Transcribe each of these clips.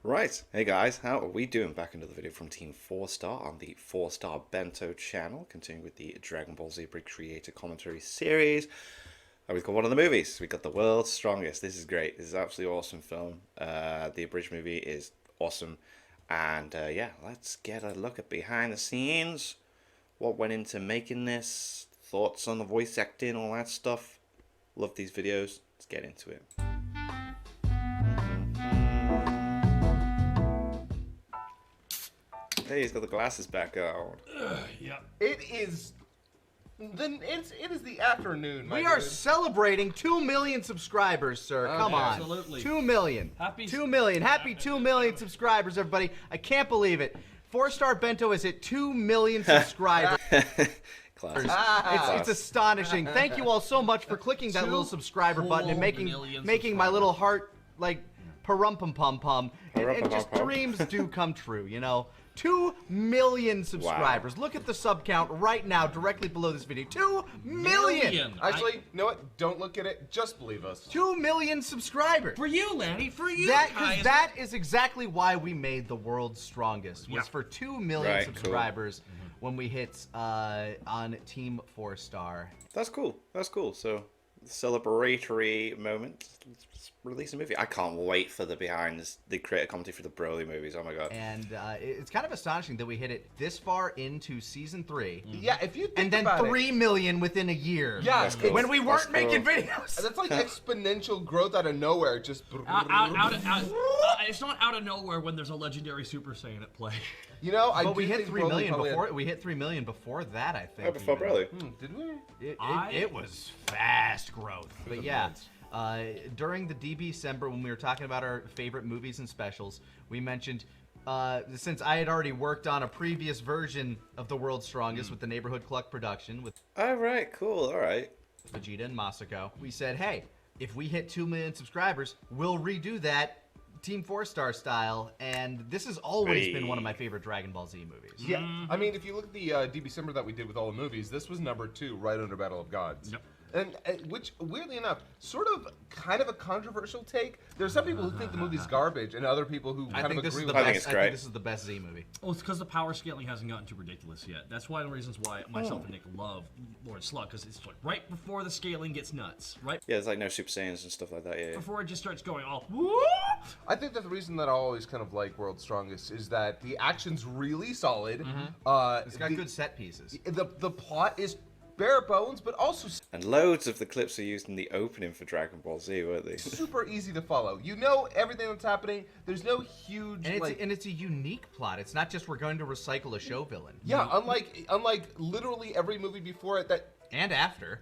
Right, hey guys, how are we doing? Back into the video from Team 4-Star on the 4-Star Bento channel, continuing with the Dragon Ball Z Abridged creator commentary series. We've got one of the movies. We got The World's Strongest. This is great. This is an absolutely awesome film. The Abridged movie is awesome. And yeah, let's get a look at behind the scenes. What went into making this, thoughts on the voice acting, all that stuff. Love these videos. Let's get into it. Hey, he's got the glasses back on. Yeah. It is the afternoon. We are celebrating 2 million subscribers, sir. Come on. Absolutely. 2 million. Happy 2 million. Happy 2 million subscribers, everybody. I can't believe it. 4-Star Bento is at 2 million subscribers. Classic. It's astonishing. Thank you all so much for clicking that little subscriber button and making my little heart like parum-pum-pum-pum. And just dreams do come true, you know. 2 million subscribers. Wow. Look at the sub count right now, directly below this video. 2 million! Actually, you know what? Don't look at it. Just believe us. 2 million subscribers. For you, Lanny. For you, Because that is exactly why we made the world's strongest. Was for 2 million subscribers when we hit on Team 4-Star. That's cool. That's cool. So, celebratory moment. Let's release a movie. I can't wait for the the creator commentary for the Broly movies. Oh my god. And it's kind of astonishing that we hit it this far into season 3. Yeah, if you think and then about 3 million within a year. Yeah, cool. When we weren't making videos. That's like exponential growth out of nowhere. Just it's not out of nowhere when there's a legendary Super Saiyan at play. You know, but we hit 3 million before. We hit 3 million before that, I think. Oh, before Broly. Did we? It was fast growth. But yeah. During the DB-Cember, when we were talking about our favorite movies and specials, we mentioned, since I had already worked on a previous version of The World's Strongest with the Neighborhood Cluck production with Alright, cool, alright. Vegeta and Masako, we said, hey, if we hit 2 million subscribers, we'll redo that Team 4-Star style, and this has always been one of my favorite Dragon Ball Z movies. Yeah, I mean, if you look at the DB-Cember that we did with all the movies, this was number 2, right under Battle of Gods. Yep. And which, weirdly enough, sort of kind of a controversial take. There's some people who think the movie's garbage, and other people who kind of agree with it. I think it's great. I think this is the best Z movie. Well, it's because the power scaling hasn't gotten too ridiculous yet. That's one of the reasons why myself and Nick love Lord Slug, because it's like right before the scaling gets nuts, right? Yeah, there's like no Super Saiyans and stuff like that, yeah. Before it just starts going all, whoop! I think that the reason that I always kind of like World's Strongest is that the action's really solid. It's got good set pieces. The plot is bare bones, but also And loads of the clips are used in the opening for Dragon Ball Z, weren't they? super easy to follow. You know everything that's happening. There's no huge And it's a unique plot. It's not just we're going to recycle a show villain. yeah, unlike literally every movie before it And after.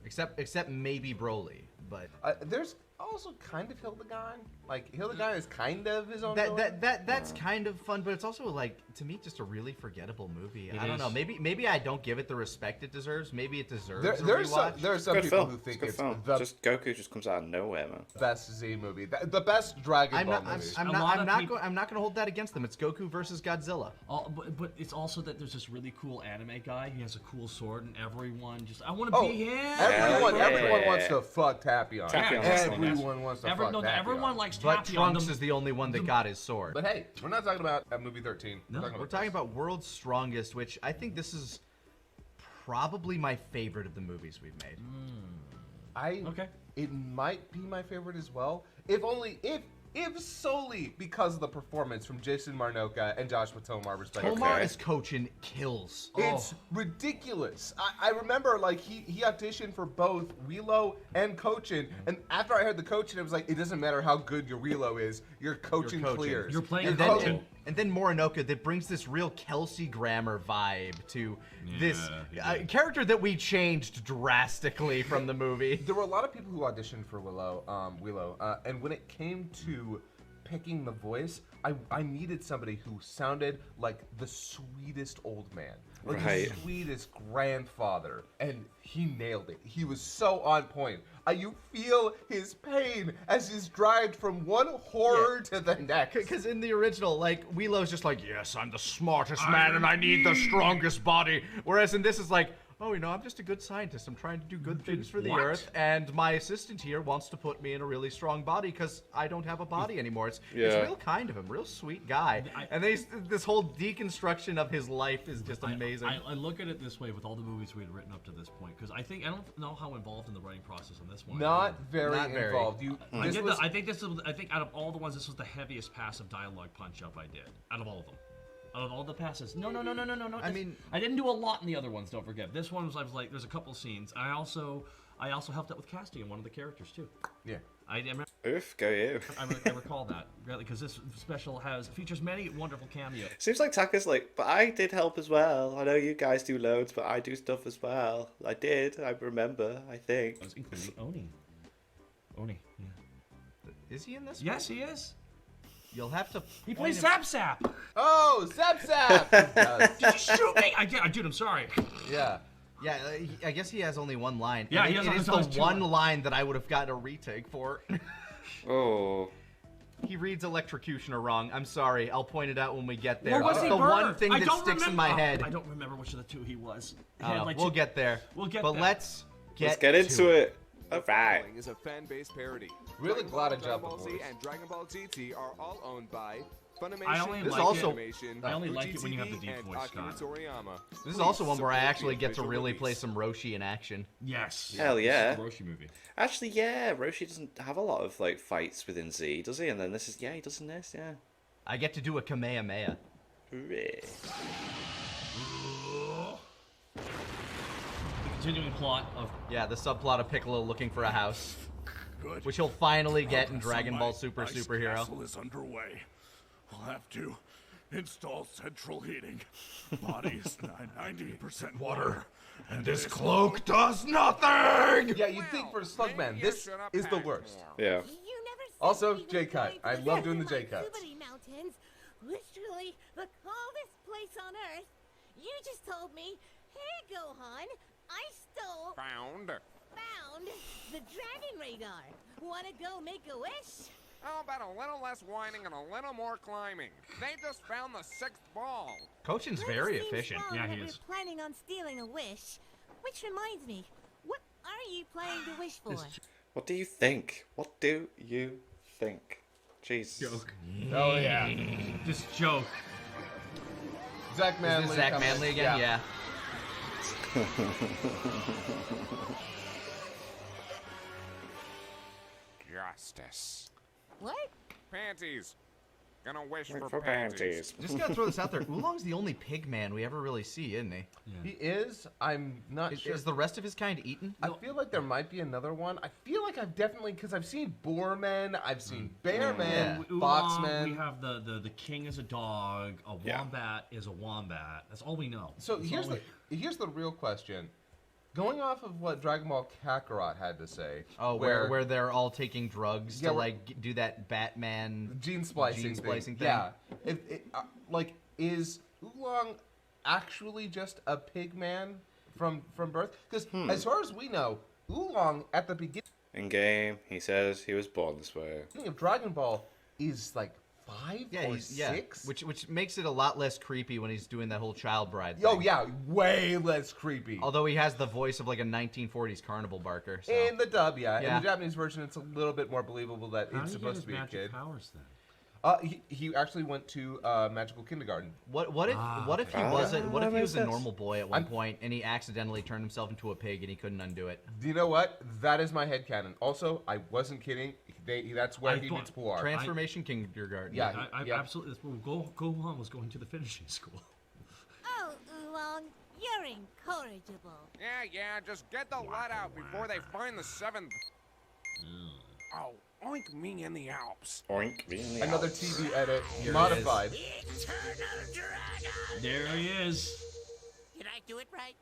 Except maybe Broly, but there's also kind of Hildegard. Like Hildegard is kind of his own. That's kind of fun, but it's also like to me just a really forgettable movie. I don't know. Maybe I don't give it the respect it deserves. Maybe it deserves a rewatch. There are some Good people film. who think Good it's film. the Just Goku just comes out of nowhere, man. best Z movie, the best Dragon Ball movie. I'm not going to hold that against them. It's Goku versus Godzilla. But it's also that there's this really cool anime guy. He has a cool sword, and everyone just, I want to be him. Everyone wants to fuck Tapion. Everyone wants to fuck Tapion. Everyone likes But Tapion. Trunks is the only one that got his sword. But hey, we're not talking about movie 13. We're talking about World's Strongest, which I think this is probably my favorite of the movies we've made. It might be my favorite as well. If solely because of the performance from Jason Marnocha and Joshua Tomar, respectively. Tomar as Cochin kills. It's ridiculous. I remember like he auditioned for both Wheelo and Cochin, and after I heard the Cochin, it was like, it doesn't matter how good your Wheelo is, your Cochin clears. You're playing and then Morinoka that brings this real Kelsey Grammer vibe to this character that we changed drastically from the movie. There were a lot of people who auditioned for Wheelo, and when it came to picking the voice, I needed somebody who sounded like the sweetest old man, like the sweetest grandfather, and he nailed it. He was so on point. You feel his pain as he's dragged from one horror to the next. Because in the original, like, Wheelo's just like, yes, I'm the smartest man and I need the strongest body. Whereas in this is like, oh, I'm just a good scientist. I'm trying to do good things for the Earth, and my assistant here wants to put me in a really strong body because I don't have a body anymore. It's real kind of him, real sweet guy. And this whole deconstruction of his life is just amazing. I look at it this way with all the movies we had written up to this point, because I don't know how involved in the writing process on this one. Not very involved. I think out of all the ones, this was the heaviest passive dialogue punch-up I did. Out of all of them. Out of all the passes. No. I mean, I didn't do a lot in the other ones, don't forget. This one I was like, there's a couple scenes. I also helped out with casting in one of the characters, too. Yeah. I remember. Oof, go you. I recall that, really, because this special features many wonderful cameos. Seems like Taka's like, but I did help as well. I know you guys do loads, but I do stuff as well. I did. I remember, I think. Including Oni. Yeah. Is he in this? Yes, he is. You'll have to. He plays Zap Zap. Oh, Zap Zap! Did you shoot me? Dude, I'm sorry. Yeah. Yeah, I guess he has only one line. Yeah, it is the one line that I would have gotten a retake for. Oh. He reads electrocutioner wrong. I'm sorry. I'll point it out when we get there. What was the he one thing that sticks in my head. I don't remember which of the two he was. We'll get there. We'll get but there. let's get into it. Alright. Is a fan-based parody. Really glad I jumped Dragon Ball Z before. and Dragon Ball GT are all owned by Funimation. I only like it when you have the deep voice, Scott. This is also one where I actually get to really play some Roshi in action. Yes. Hell yeah. This is a Roshi movie. Actually, yeah, Roshi doesn't have a lot of like fights within Z, does he? And then this is, he does in this, yeah. I get to do a Kamehameha. Hooray. Continuing plot of the subplot of Piccolo looking for a house, which he'll finally get in Dragon Ball Super Superhero. Castle is underway. We'll have to install central heating. Body's 90% water, and this cloak does nothing. Yeah, you'd think for Slugman, this is the worst. Yeah. Also, J-Cut. I love doing the J-Cuts. Mountains, literally the coldest place on Earth. You just told me, hey Gohan, I found the dragon radar. Wanna go make a wish? How about a little less whining and a little more climbing? They just found the 6th ball. Kochin's very efficient. Yeah, he is. We're planning on stealing a wish. Which reminds me, what are you planning to wish for? What do you think? What do you think? Jesus. Joke. Oh, yeah. Just joke. Zach Manley. Is this Zach Manley again? Yeah. Justice. What? Panties. Gonna wish For panties. Just gotta throw this out there. Oolong's the only pig man we ever really see, isn't he? Yeah. He is. I'm not sure. Is the rest of his kind eaten? I feel like there might be another one. I feel like I've definitely, because I've seen Boarmen, I've seen Bearmen, Foxmen. We have the king is a dog, a wombat is a wombat. That's all we know. So here's the real question. Going off of what Dragon Ball Kakarot had to say. Oh, where they're all taking drugs to like do that Batman gene splicing thing. Yeah. Is Oolong actually just a pig man from birth? Because as far as we know, Oolong at the beginning In game, he says he was born this way. of Dragon Ball is like 5 or 6, which makes it a lot less creepy when he's doing that whole child bride thing. Oh yeah, way less creepy. Although he has the voice of like a 1940s carnival barker. So. In the dub, yeah. In the Japanese version, it's a little bit more believable that it's supposed to be a kid. Powers, then? He actually went to magical kindergarten. What if he was a normal boy at one point and he accidentally turned himself into a pig and he couldn't undo it? Do you know what? That is my headcanon. Also, I wasn't kidding. That's where he meets Puar. Transformation kindergarten. Yeah, I absolutely. Gohan was going to the finishing school. Oh, Oolong, you're incorrigible. Yeah, just get the let out before they find the 7th. Oh, oink me in the Alps. Oink, me in the Another Alps. TV edit, Here modified. There he is. Did I do it right?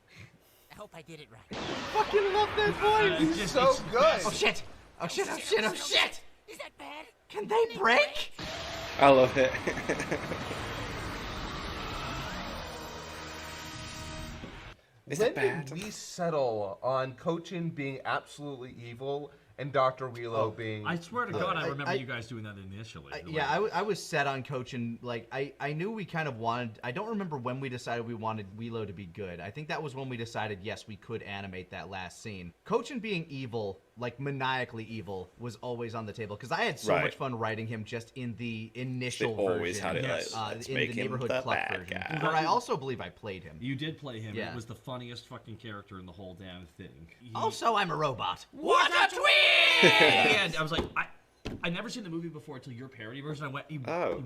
I hope I did it right. Fucking love that voice. He's so good. Oh shit! Oh shit! Oh shit! Oh shit! Is that bad? Can they break? I love it. Is When it bad? did we settle on Kochin being absolutely evil and Dr. Wheelo being. I swear to God, I remember you guys doing that initially. I was set on Cochin. Like, I knew we kind of wanted. I don't remember when we decided we wanted Wheelo to be good. I think that was when we decided, yes, we could animate that last scene. Cochin being evil, like maniacally evil, was always on the table because I had so much fun writing him just in the initial version. Always had it in the neighborhood club version. Guy. Where I also believe I played him. You did play him. Yeah. It was the funniest fucking character in the whole damn thing. Also, I'm a robot. What a twist! And I was like, I never seen the movie before until your parody version. I went,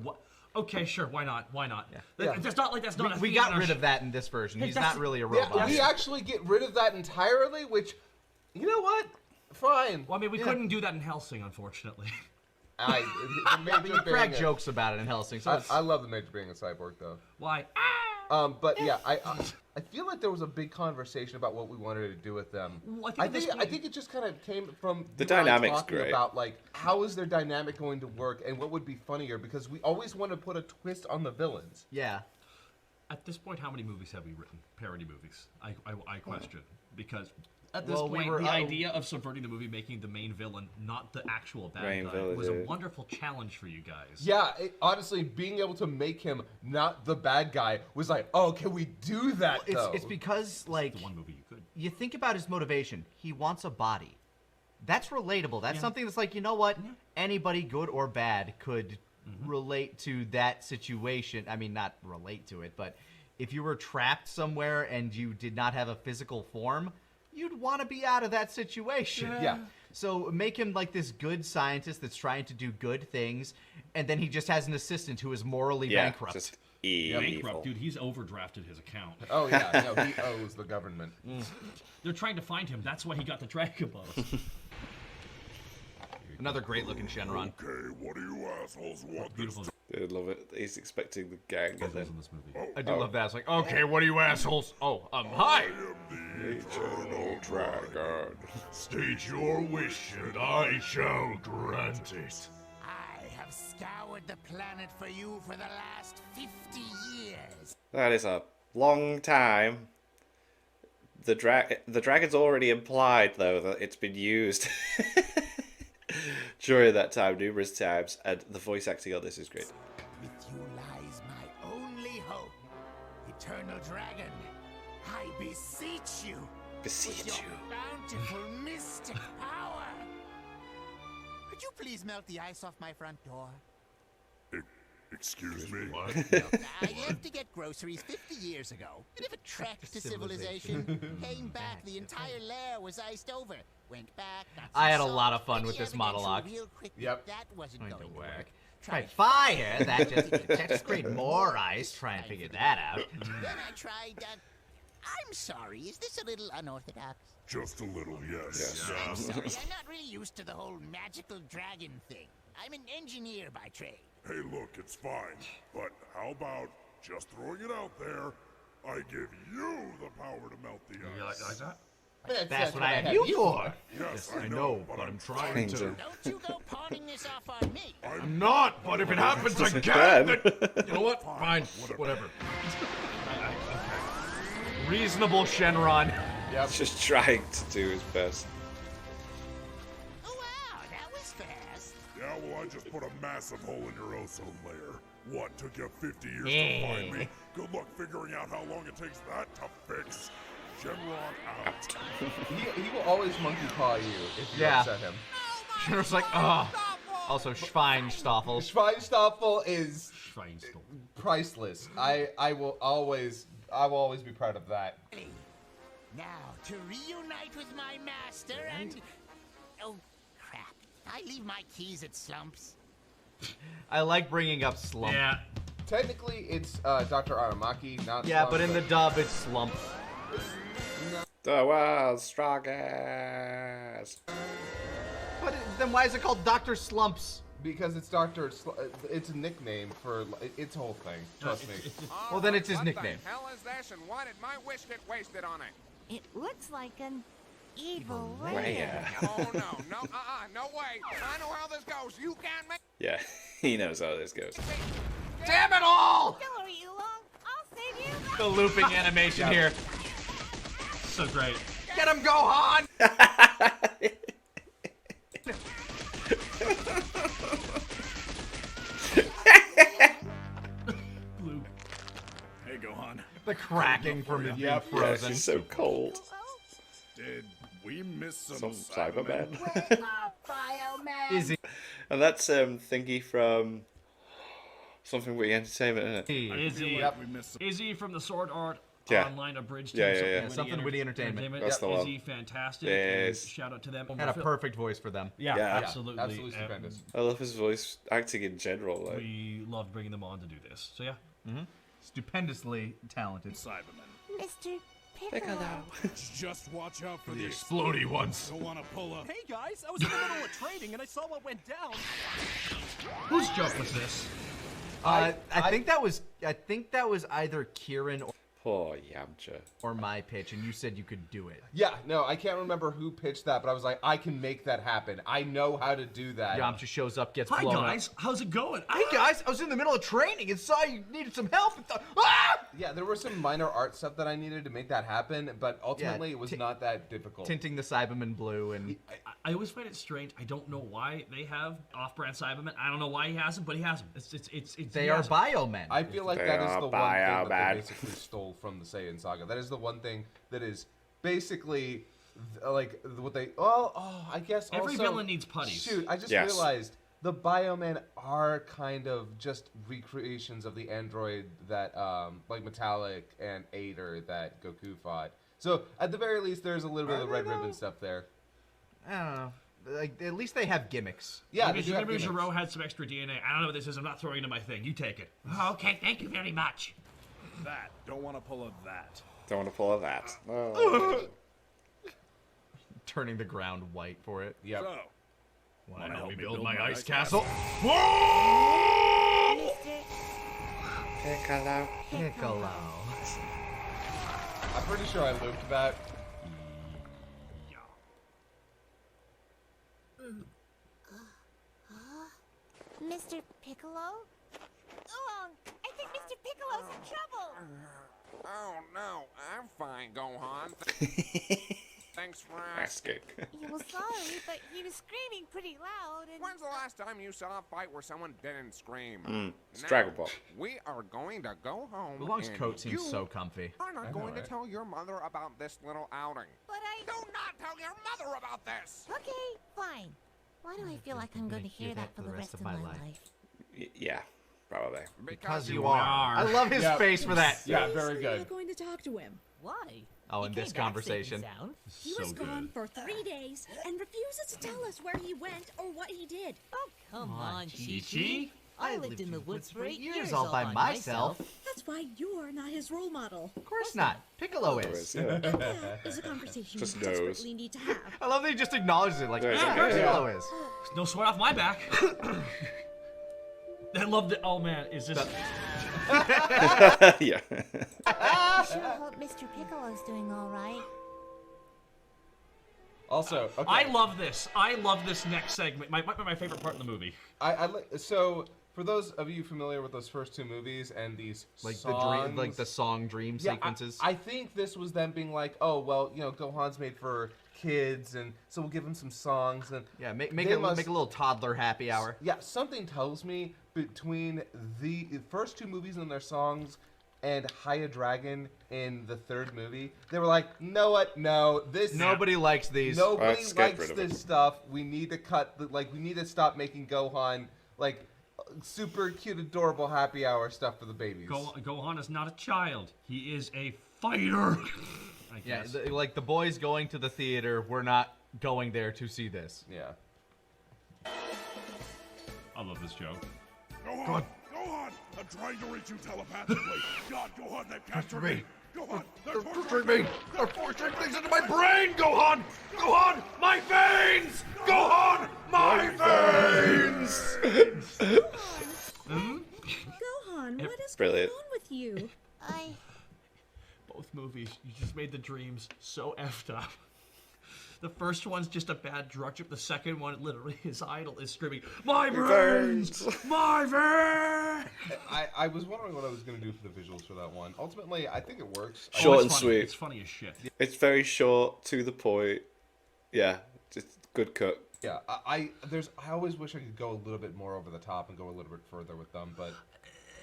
what? Okay, sure, why not? Why not? Yeah. That's not like that's not. We got rid of that in this version. He's not really a robot. Yeah, we actually get rid of that entirely, which, you know what? Fine. Well, I mean, we couldn't do that in Hellsing, unfortunately. You crack jokes about it in Hellsing. So I love the Major being a cyborg, though. Why? But yeah, I feel like there was a big conversation about what we wanted to do with them. Well, I think it just kind of came from the dynamics. Talking about like how is their dynamic going to work and what would be funnier because we always want to put a twist on the villains. Yeah. At this point, how many movies have we written? Parody movies. I question because. At this point, the idea of subverting the movie, making the main villain not the actual bad guy, was a wonderful challenge for you guys. Yeah, honestly, being able to make him not the bad guy was like, oh, can we do that, though? It's because, like, the one movie you could. You think about his motivation. He wants a body. That's relatable. That's something that's like, you know what? Anybody, good or bad, could relate to that situation. I mean, not relate to it, but if you were trapped somewhere and you did not have a physical form, you'd want to be out of that situation. Yeah. So make him like this good scientist that's trying to do good things, and then he just has an assistant who is morally bankrupt. Just evil. Bankrupt, dude. He's overdrafted his account. Oh yeah, no, he owes the government. They're trying to find him. That's why he got the Dragon Balls. Another great-looking Shenron. Okay, what do you assholes want? Beautiful. I love it. He's expecting the gang and then... in this movie. I do love that. It's like, okay, what are you assholes? Oh, hi. I am the Eternal Dragon. State your wish, and I shall grant it. I have scoured the planet for you for the last 50 years. That is a long time. The dragon's already implied, though, that it's been used during that time, numerous times, and the voice acting on this is great. With you lies my only hope. Eternal Dragon, I beseech you. Beseech with you. your bountiful mystic power. Could you please melt the ice off my front door? Excuse me? I left to get groceries 50 years ago. Bit of a trek to civilization. Came back, the entire lair was iced over. Went back. I had a lot of fun with this monologue. Yep. That wasn't going to work. Tried fire. That just create more ice. Try and figure that out. Then I tried. I'm sorry. Is this a little unorthodox? Just a little, yes. I'm sorry. I'm not really used to the whole magical dragon thing. I'm an engineer by trade. Hey, look, it's fine. But how about just throwing it out there? I give you the power to melt the ice. You like that? That's what I have you for. Yes, I know, but I'm trying to. Don't you go pawning this off on me. I'm not, but if it happens again, you know what? Fine, whatever. Reasonable Shenron. Yep. Just trying to do his best. Oh, wow, that was fast. Yeah, well, I just put a massive hole in your ozone layer. What, took you 50 years to find me? Good luck figuring out how long it takes that to fix. Shenron out. He will always monkey paw you if you upset him. Shenron's like, oh. Also, Schweinstoffel. Schweinstoffel is priceless. I will always be proud of that. Now, to reunite with my master and... Oh, crap. I leave my keys at Slumps. I like bringing up Slump. Yeah. Technically, it's Dr. Aramaki, not Yeah, Slump, but in the dub, it's Slump. The world's strongest. But then why is it called Dr. Slumps? Because it's it's a nickname for its whole thing. Trust me. Well, then it's his nickname. What the hell is this, and why did my wish get wasted on it? It looks like an evil Raya. lair. Oh, no, no way. I know how this goes. You can't make... Yeah, he knows how this goes. Damn it all! Don't worry you long. I'll save you. The looping animation here. So great. Get him, Gohan! The cracking from the Yeah, frozen. she's so cold. Did we miss Some some Cybermen. Izzy. And that's Thingy from something witty entertainment, isn't it? Izzy, We missed some. Izzy from the Sword Art Yeah. Online Abridged. Yeah. Something witty entertainment. That's the one. Izzy, fantastic. Yes. And shout out to them. Had a perfect voice for them. Yeah, Yeah. absolutely. Absolutely stupendous. I love his voice acting in general. Like. We loved bringing them on to do this. So yeah. Stupendously talented. Cybermen. Mr. Piccolo. Just watch out for the Explodey ones. Don't want to pull up. Hey guys, I was in the middle of training and I saw what went down. Whose joke was this? I think that was either Kieran Poor Yamcha. or my pitch, and you said you could do it. Yeah, no, I can't remember who pitched that, but I was like, I can make that happen. I know how to do that. Yamcha shows up, gets Hi blown guys, how's it going? up. Hey guys, I was in the middle of training and saw you needed some help. And thought, ah! Yeah, there was some minor art stuff that I needed to make that happen, but ultimately it was ti- not that difficult. Tinting the Cybermen blue and I always find it strange. I don't know why they have off-brand Cybermen. I don't know why he has them, but he has them. It's they he are has 'em. biomen. I feel like They that is are the one thing that bad. they basically stole from the Saiyan saga. That is the one thing that is basically like what they. I guess Every also, villain needs putties. Shoot, I just Yes. realized the biomen are kind of just recreations of the android that like Metallic and Aider that Goku fought. So at the very least, there's a little bit of the red ribbon stuff there. I don't know. Like at least they have gimmicks. Yeah, Maybe, they do have maybe gimmicks. Giro had some extra DNA. I don't know what this is. I'm not throwing it in my thing. You take it. Oh, okay, thank you very much. That. Don't want to pull up that. Don't want to pull that. Oh. Turning the ground white for it. Yep. So, Wanna help help me me build build my my ice ice castle? Piccolo. Piccolo. I'm pretty sure I looped that. Mr. Piccolo? Oolong, I think Mr. Piccolo's in trouble. Oh no, I'm fine, Gohan. Thanks for asking. Asking. Yeah, well, sorry, but he was screaming pretty loud and... When's the last time you saw a fight where someone didn't scream? It's Now, Dragon Ball. We are going to go home. Oolong's and coat seems you so comfy. are not I know, going to right? tell your mother about this little outing. But I... Do not tell your mother about this. Okay, fine. Why do I feel like I'm going to hear that for the rest of my life? Yeah, probably. Because you are. I love his Yeah. face for that. Yeah, very You're good. going to talk to him. Why? Oh, in this conversation. He was gone for 3 days and refuses to tell us where he went or what he did. Oh, come on, Chi-Chi? Chi-Chi. I lived in the woods for 8 years all by myself. That's why you're not his role model. Of course not. Piccolo is. Yeah. That is a conversation Just we knows. desperately need to have. I love that he just acknowledges it. Like, Yeah, yeah, yeah, Piccolo is. No sweat off my back. I love it. Oh man, is this? Yeah. I sure hope Mr. Piccolo's doing all right. Also, okay. I love this. I love this next segment. My favorite part in the movie. So for those of you familiar with those first two movies and these Like songs, the song dream yeah, sequences. I think this was them being like, oh well, you know, Gohan's made for kids, and so we'll give him some songs and yeah, make they a must- little toddler happy hour. Yeah, something tells me between the first two movies and their songs and High Dragon in the third movie, they were like, know what? No, this Nobody likes these. Nobody Let's get likes rid of it. this stuff. We need to cut we need to stop making Gohan like super cute, adorable happy hour stuff for the babies. Gohan is not a child. He is a fighter. I Yeah, guess. like the boys going to the theater, we're not going there to see this. Yeah. I love this joke. Gohan! Gohan! I'm trying to reach you telepathically. God, Gohan, they've captured me. Gohan, they're torturing me. They're forcing things into my brain, Gohan! Gohan, my veins! Gohan, my veins! Gohan, what is Brilliant. going on with you? Both movies, you just made the dreams so effed up. The first one's just a bad drug trip. The second one, literally, his idol is screaming, "My veins! My veins!" I was wondering what I was going to do for the visuals for that one. Ultimately, I think it works. Short it's and funny. sweet. It's funny as shit. It's very short, to the point. Yeah, just good cut. Yeah, I always wish I could go a little bit more over the top and go a little bit further with them, but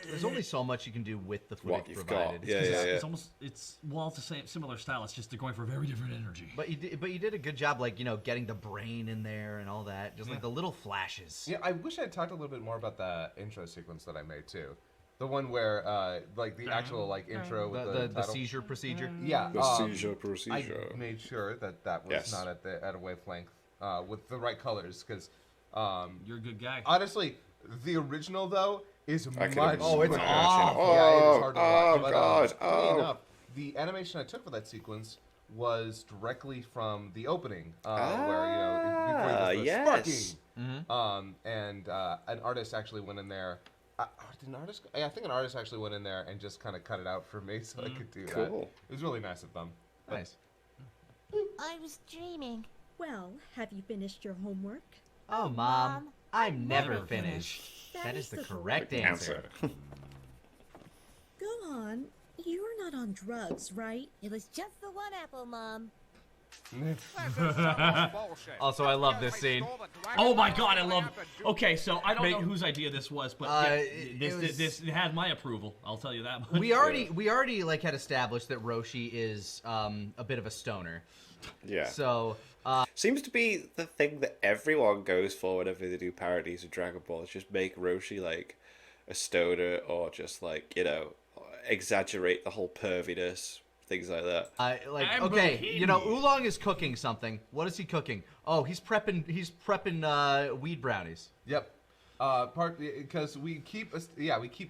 There's only so much you can do with the footage What you've provided. got. Yeah. It's almost, it's the same, similar style. It's just they're going for very different energy. But you did a good job, like, you know, getting the brain in there and all that. Just like the little flashes. Yeah, I wish I had talked a little bit more about the intro sequence that I made too. The one where, like, the actual, like, intro with the seizure procedure. Yeah. The seizure procedure. I made sure that was not at a wavelength with the right colors, because you're a good guy. Honestly, the original though is much. Oh, it's awful. Yeah, it was hard to watch. But, God. funny enough, the animation I took for that sequence was directly from the opening, where, you know, before he was sparking. And an artist actually went in there. I think an artist actually went in there and just kind of cut it out for me so I could do that. Cool. It was really nice of them. Nice. I was dreaming. Well, have you finished your homework? Oh, Mom, I'm never finished. That is the correct answer. Gohan, you're not on drugs, right? It was just the one apple, Mom. Also, I love this scene. Oh my God, I love. Okay, so I don't know whose idea this was, but this had my approval. I'll tell you that much. We already like had established that Roshi is a bit of a stoner. Yeah. So seems to be the thing that everyone goes for whenever they do parodies of Dragon Ball. It's just make Roshi like a stoner, or just like, you know, exaggerate the whole perviness. Things like that. Okay, you know, Oolong is cooking something. What is he cooking? Oh, he's prepping weed brownies. Yep. Because we keep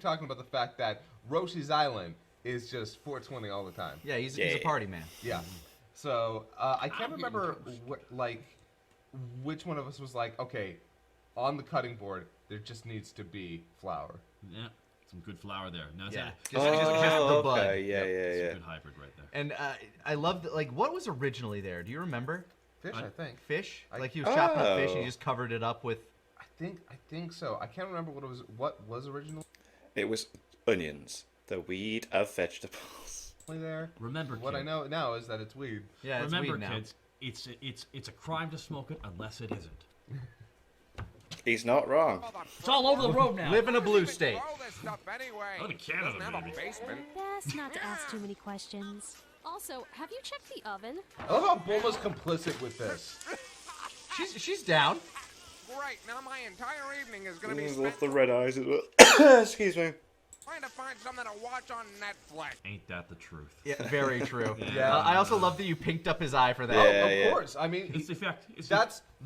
talking about the fact that Roshi's Island is just 420 all the time. Yeah, he's a party man. Yeah. So I can't remember which one of us was like, okay, on the cutting board there just needs to be flour. Yeah. Some good flour there. No, yeah. Just the bud. Okay. Yeah. Some good hybrid right there. And I love like what was originally there. Do you remember? Fish, I think. Fish? Like he was chopping up fish and he just covered it up with. I think so. I can't remember what was original. It was onions, the weed of vegetables. There. Remember, what I know now is that it's weed. Yeah, it's remember, weed now. kids, it's a crime to smoke it unless it isn't. He's not wrong. It's all over the road now. Live in a blue state. Go to Canada, baby. Best not to ask too many questions. Also, have you checked the oven? I love how Bulma's complicit with this. She's down. Great, now my entire evening is gonna be With spent the red eyes as well. Excuse me. trying to find something to watch on Netflix. Ain't that the truth? Yeah, very true. Yeah. I also love that you pinked up his eye for that. Yeah, of course. I mean, it's the effect.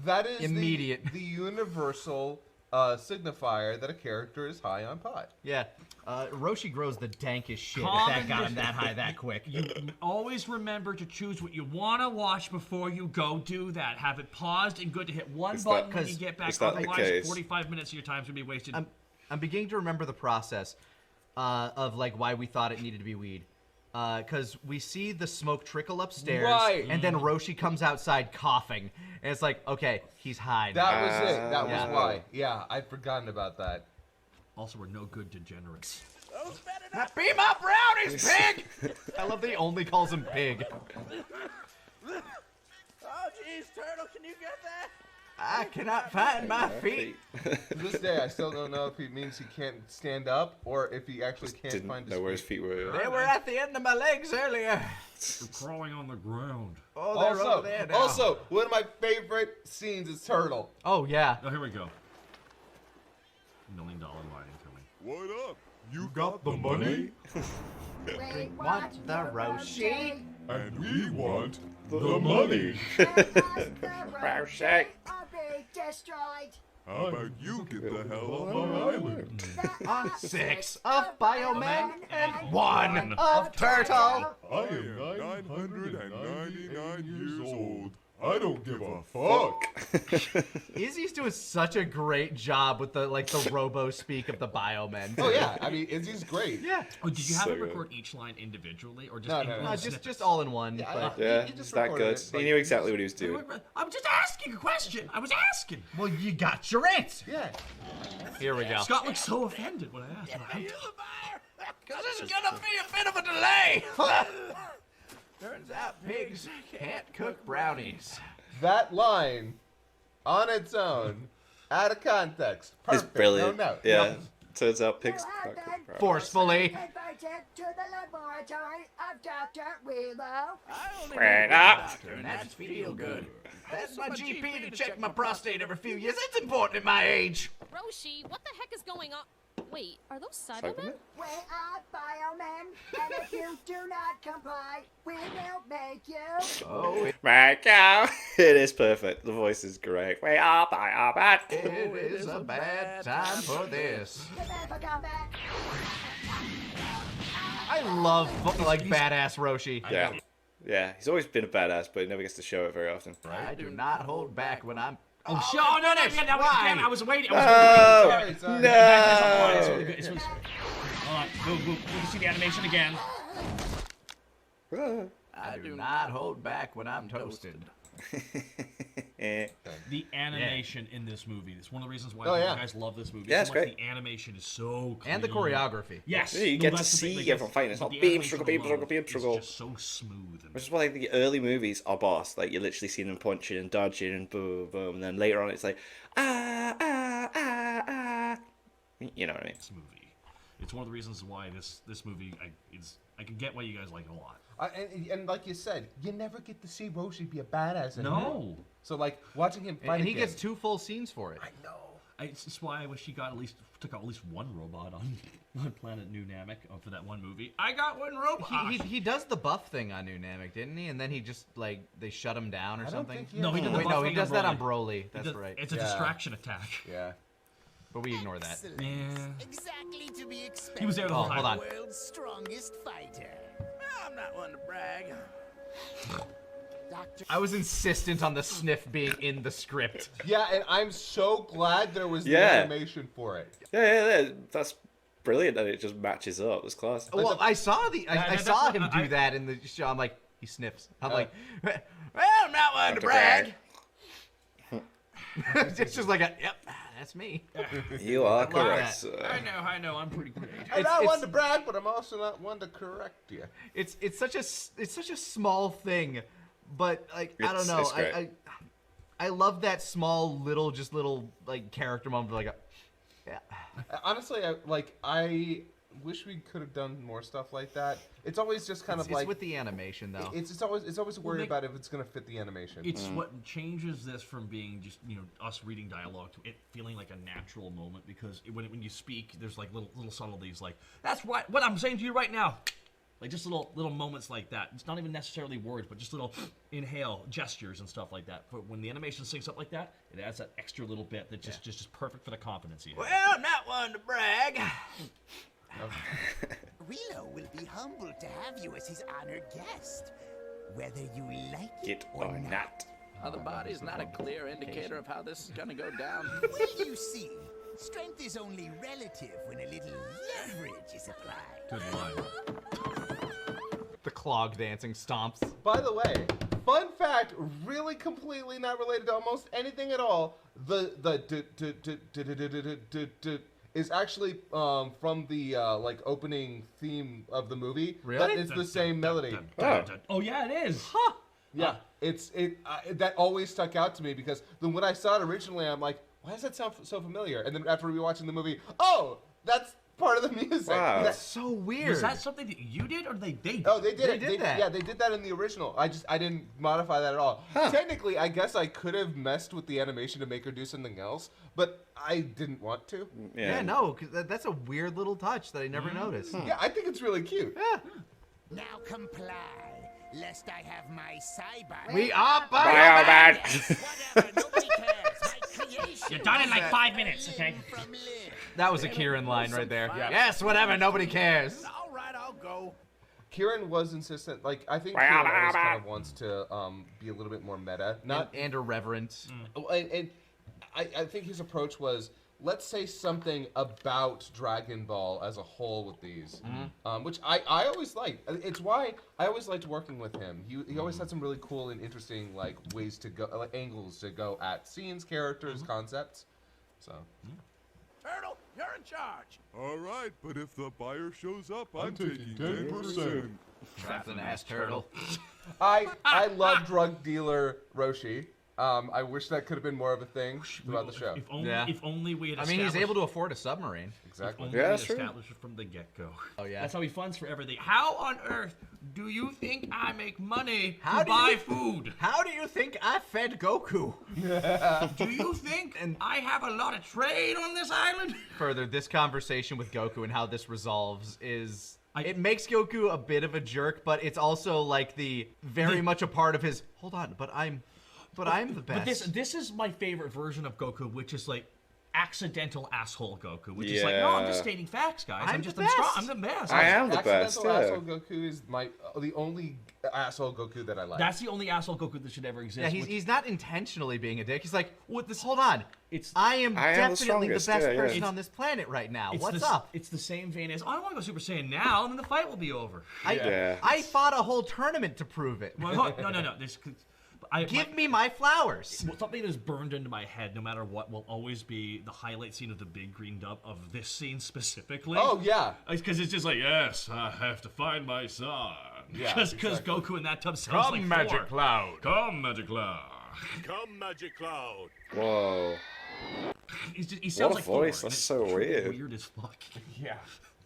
That is immediate. The universal signifier that a character is high on pot. Yeah. Roshi grows the dankest shit if that got him that high that quick. You always remember to choose what you want to watch before you go do that. Have it paused and good to hit one button when you get back. Otherwise, 45 minutes of your time is going to be wasted. I'm beginning to remember the process of like why we thought it needed to be weed. Because we see the smoke trickle upstairs, and then Roshi comes outside coughing, and it's like, okay, he's high. That was it. That was why. Yeah, I'd forgotten about that. Also, we're no good degenerates. Be my brownies, pig! I love that he only calls him pig. Oh, jeez, Turtle, can you get that? I cannot find my feet. To this day, I still don't know if he means he can't stand up or if he actually can't find his know where his feet were. They were at the end of my legs earlier. You're crawling on the ground. Oh, they're over there now. Also, one of my favorite scenes is Turtle. Oh, yeah. Oh, here we go. $1 million line incoming. What up? You got the money? We want the Roshi. And we want the money. Roshi. Destroyed. How about you get the hell off our island? 6 of Bioman and 1 of Turtle. I am 999 years old. I don't give a fuck. Izzy's doing such a great job with the robo speak of the Biomen. Oh yeah, I mean Izzy's great. Yeah. Oh, did you have him record each line individually, or just No, just all in one? Yeah, it's that good. He knew exactly what he was doing. I'm just asking a question. I was asking. Well, you got your answer. Yeah. Here we go. Scott looked so offended when I asked him. Because it's gonna be a bit of a delay. Turns out pigs can't cook brownies. That line, on its own, out of context, perfect. It's brilliant. No, yeah. Turns out pigs. You have been Forcefully. invited to the laboratory of Dr. Willow. Right up. And that's feel good. That's my GP to check my prostate every few years. It's important at my age. Roshi, what the heck is going on? Wait, are those Cybermen? We are biomen, and if you do not comply, we will make you. Oh, Right now, it is perfect. The voice is great. We are biomen. it is a bad time for this. You never come back. I love like badass Roshi. Yeah. Yeah, he's always been a badass, but he never gets to show it very often. I do not hold back when I'm. Oh, shit. Oh, no, Why? I was waiting. Oh, Sorry. no. It's really good. It's really good. Hold on. Boom, boom. We can see the animation again. I do not hold back when I'm toasted. The animation in this movie. It's one of the reasons why Oh, you yeah. guys love this movie. Yeah, it's so much. great. The animation is so clean. And the choreography. Yes. Yeah, you No, get to that's the thing, see like, everyone fighting. It's but not the beam animation struggle, beam alone struggle, beam is struggle. just so smooth. And Which is why like, the early movies are boss. Like, you're literally seeing them punching and dodging and boom, boom. And then later on, it's like, ah. You know what I mean? this movie. It's one of the reasons why this movie, I can get why you guys like it a lot. And like you said, you never get to see Roshi be a badass anymore. No. So like watching him fight And he again- gets 2 full scenes for it. I know. It's just why I wish he got took out at least one robot on Planet New Namek for that one movie. I got one robot. He does the buff thing on New Namek, didn't he? And then he just like they shut him down or I don't something. think he No, he did the Wait, buff no, he thing does that on Broly. Broly. That's right. It's a Yeah. distraction attack. Yeah. But we ignore that. Excellent. Yeah. Exactly to be expected. He was there the whole time. Hold on. World's strongest fighter. I'm not one to brag. Dr. I was insistent on the sniff being in the script. Yeah, and I'm so glad there was the Yeah. animation for it. Yeah. That's brilliant that it just matches up. It's class. Well, I saw I saw him do I- that in the show. I'm like, he sniffs. I'm like, well, I'm not one to brag. It's just like yep, that's me. You are love correct, that. sir. I know, I'm pretty great. I'm not it's- one to brag, but I'm also not one to correct you. It's such a small thing, but like I don't It's- know. it's great. I love that small little like character moment. Like, yeah. Honestly, I wish we could have done more stuff like that. It's always just kind of It's like with the animation though. it's always a worry Nick, about if it's gonna fit the animation. It's what changes this from being just us reading dialogue to it feeling like a natural moment, because when you speak, there's like little subtleties like that's what I'm saying to you right now, like just little moments like that. It's not even necessarily words, but just little inhale gestures and stuff like that. But when the animation syncs up like that, it adds that extra little bit that just perfect for the confidence you have. Well, I'm not one to brag. Rilo will be humbled to have you as his honored guest, whether you like It it or not. The body's not a clear indicator of how this is gonna go down. Well, you see, strength is only relative when a little leverage is applied. Good line. The clog dancing stomps. By the way, fun fact, really completely not related to almost anything at all. The is actually from the like opening theme of the movie. Really? That is the same melody. Oh yeah, it is. Huh. Yeah, that always stuck out to me because then when I saw it originally, I'm like, why does that sound so familiar? And then after rewatching the movie, oh, that's part of the music. Wow. That's so weird. Was that something that you did or they did? Oh, they did They it. did that. Yeah, they did that in the original. I didn't modify that at all. Technically, I guess I could have messed with the animation to make her do something else, but I didn't want to. Yeah, no, 'cause that's a weird little touch that I never noticed. Yeah, I think it's really cute. Yeah. Now comply, lest I have my cyber. We are Bioman. Whatever, nobody cares. My creation. You're done in like 5 minutes, okay? From Lair. That was a Kieran line right there. Yes, whatever, nobody cares. All right, I'll go. Kieran was insistent. Like, I think Kieran always kind of wants to be a little bit more meta. Not And irreverent. and I think his approach was, let's say something about Dragon Ball as a whole with these, which I always liked. It's why I always liked working with him. He always had some really cool and interesting like ways to go, like angles to go at scenes, characters, concepts. So. Turtle, you're in charge. All right, but if the buyer shows up, I'm taking 10%. Trapped an ass turtle. I love drug dealer Roshi. I wish that could have been more of a thing throughout the show. If only we had. I mean, he's able to afford a submarine. Exactly. If only we established it from the get-go. Oh yeah. That's how he funds for everything. How on earth do you think I make money to buy food? How do you think I fed Goku? Do you think I have a lot of trade on this island? Further, this conversation with Goku and how this resolves is... It makes Goku a bit of a jerk, but it's also like very much a part of his, hold on, but I'm the best. But this is my favorite version of Goku, which is like accidental asshole Goku, which is like, no, I'm just stating facts, guys. I'm the best. I am the best. Accidental asshole Goku is the only asshole Goku that I like. That's the only asshole Goku that should ever exist. Yeah, he's not intentionally being a dick. He's like, what this? Hold on. I am definitely the best person on this planet right now. What's up? It's the same vein as, I don't want to go Super Saiyan now, and then the fight will be over. I fought a whole tournament to prove it. Well, no. Give me my flowers. Something that's burned into my head, no matter what, will always be the highlight scene of the big green dub of this scene specifically. Oh, yeah. Because it's just like, yes, I have to find my son. Yeah, Because Goku in that tub sounds like Magic Cloud. Come, Magic Cloud. Come, Magic Cloud. Whoa. He sounds like voice. Thor. That's so weird. Weird as fuck. Yeah.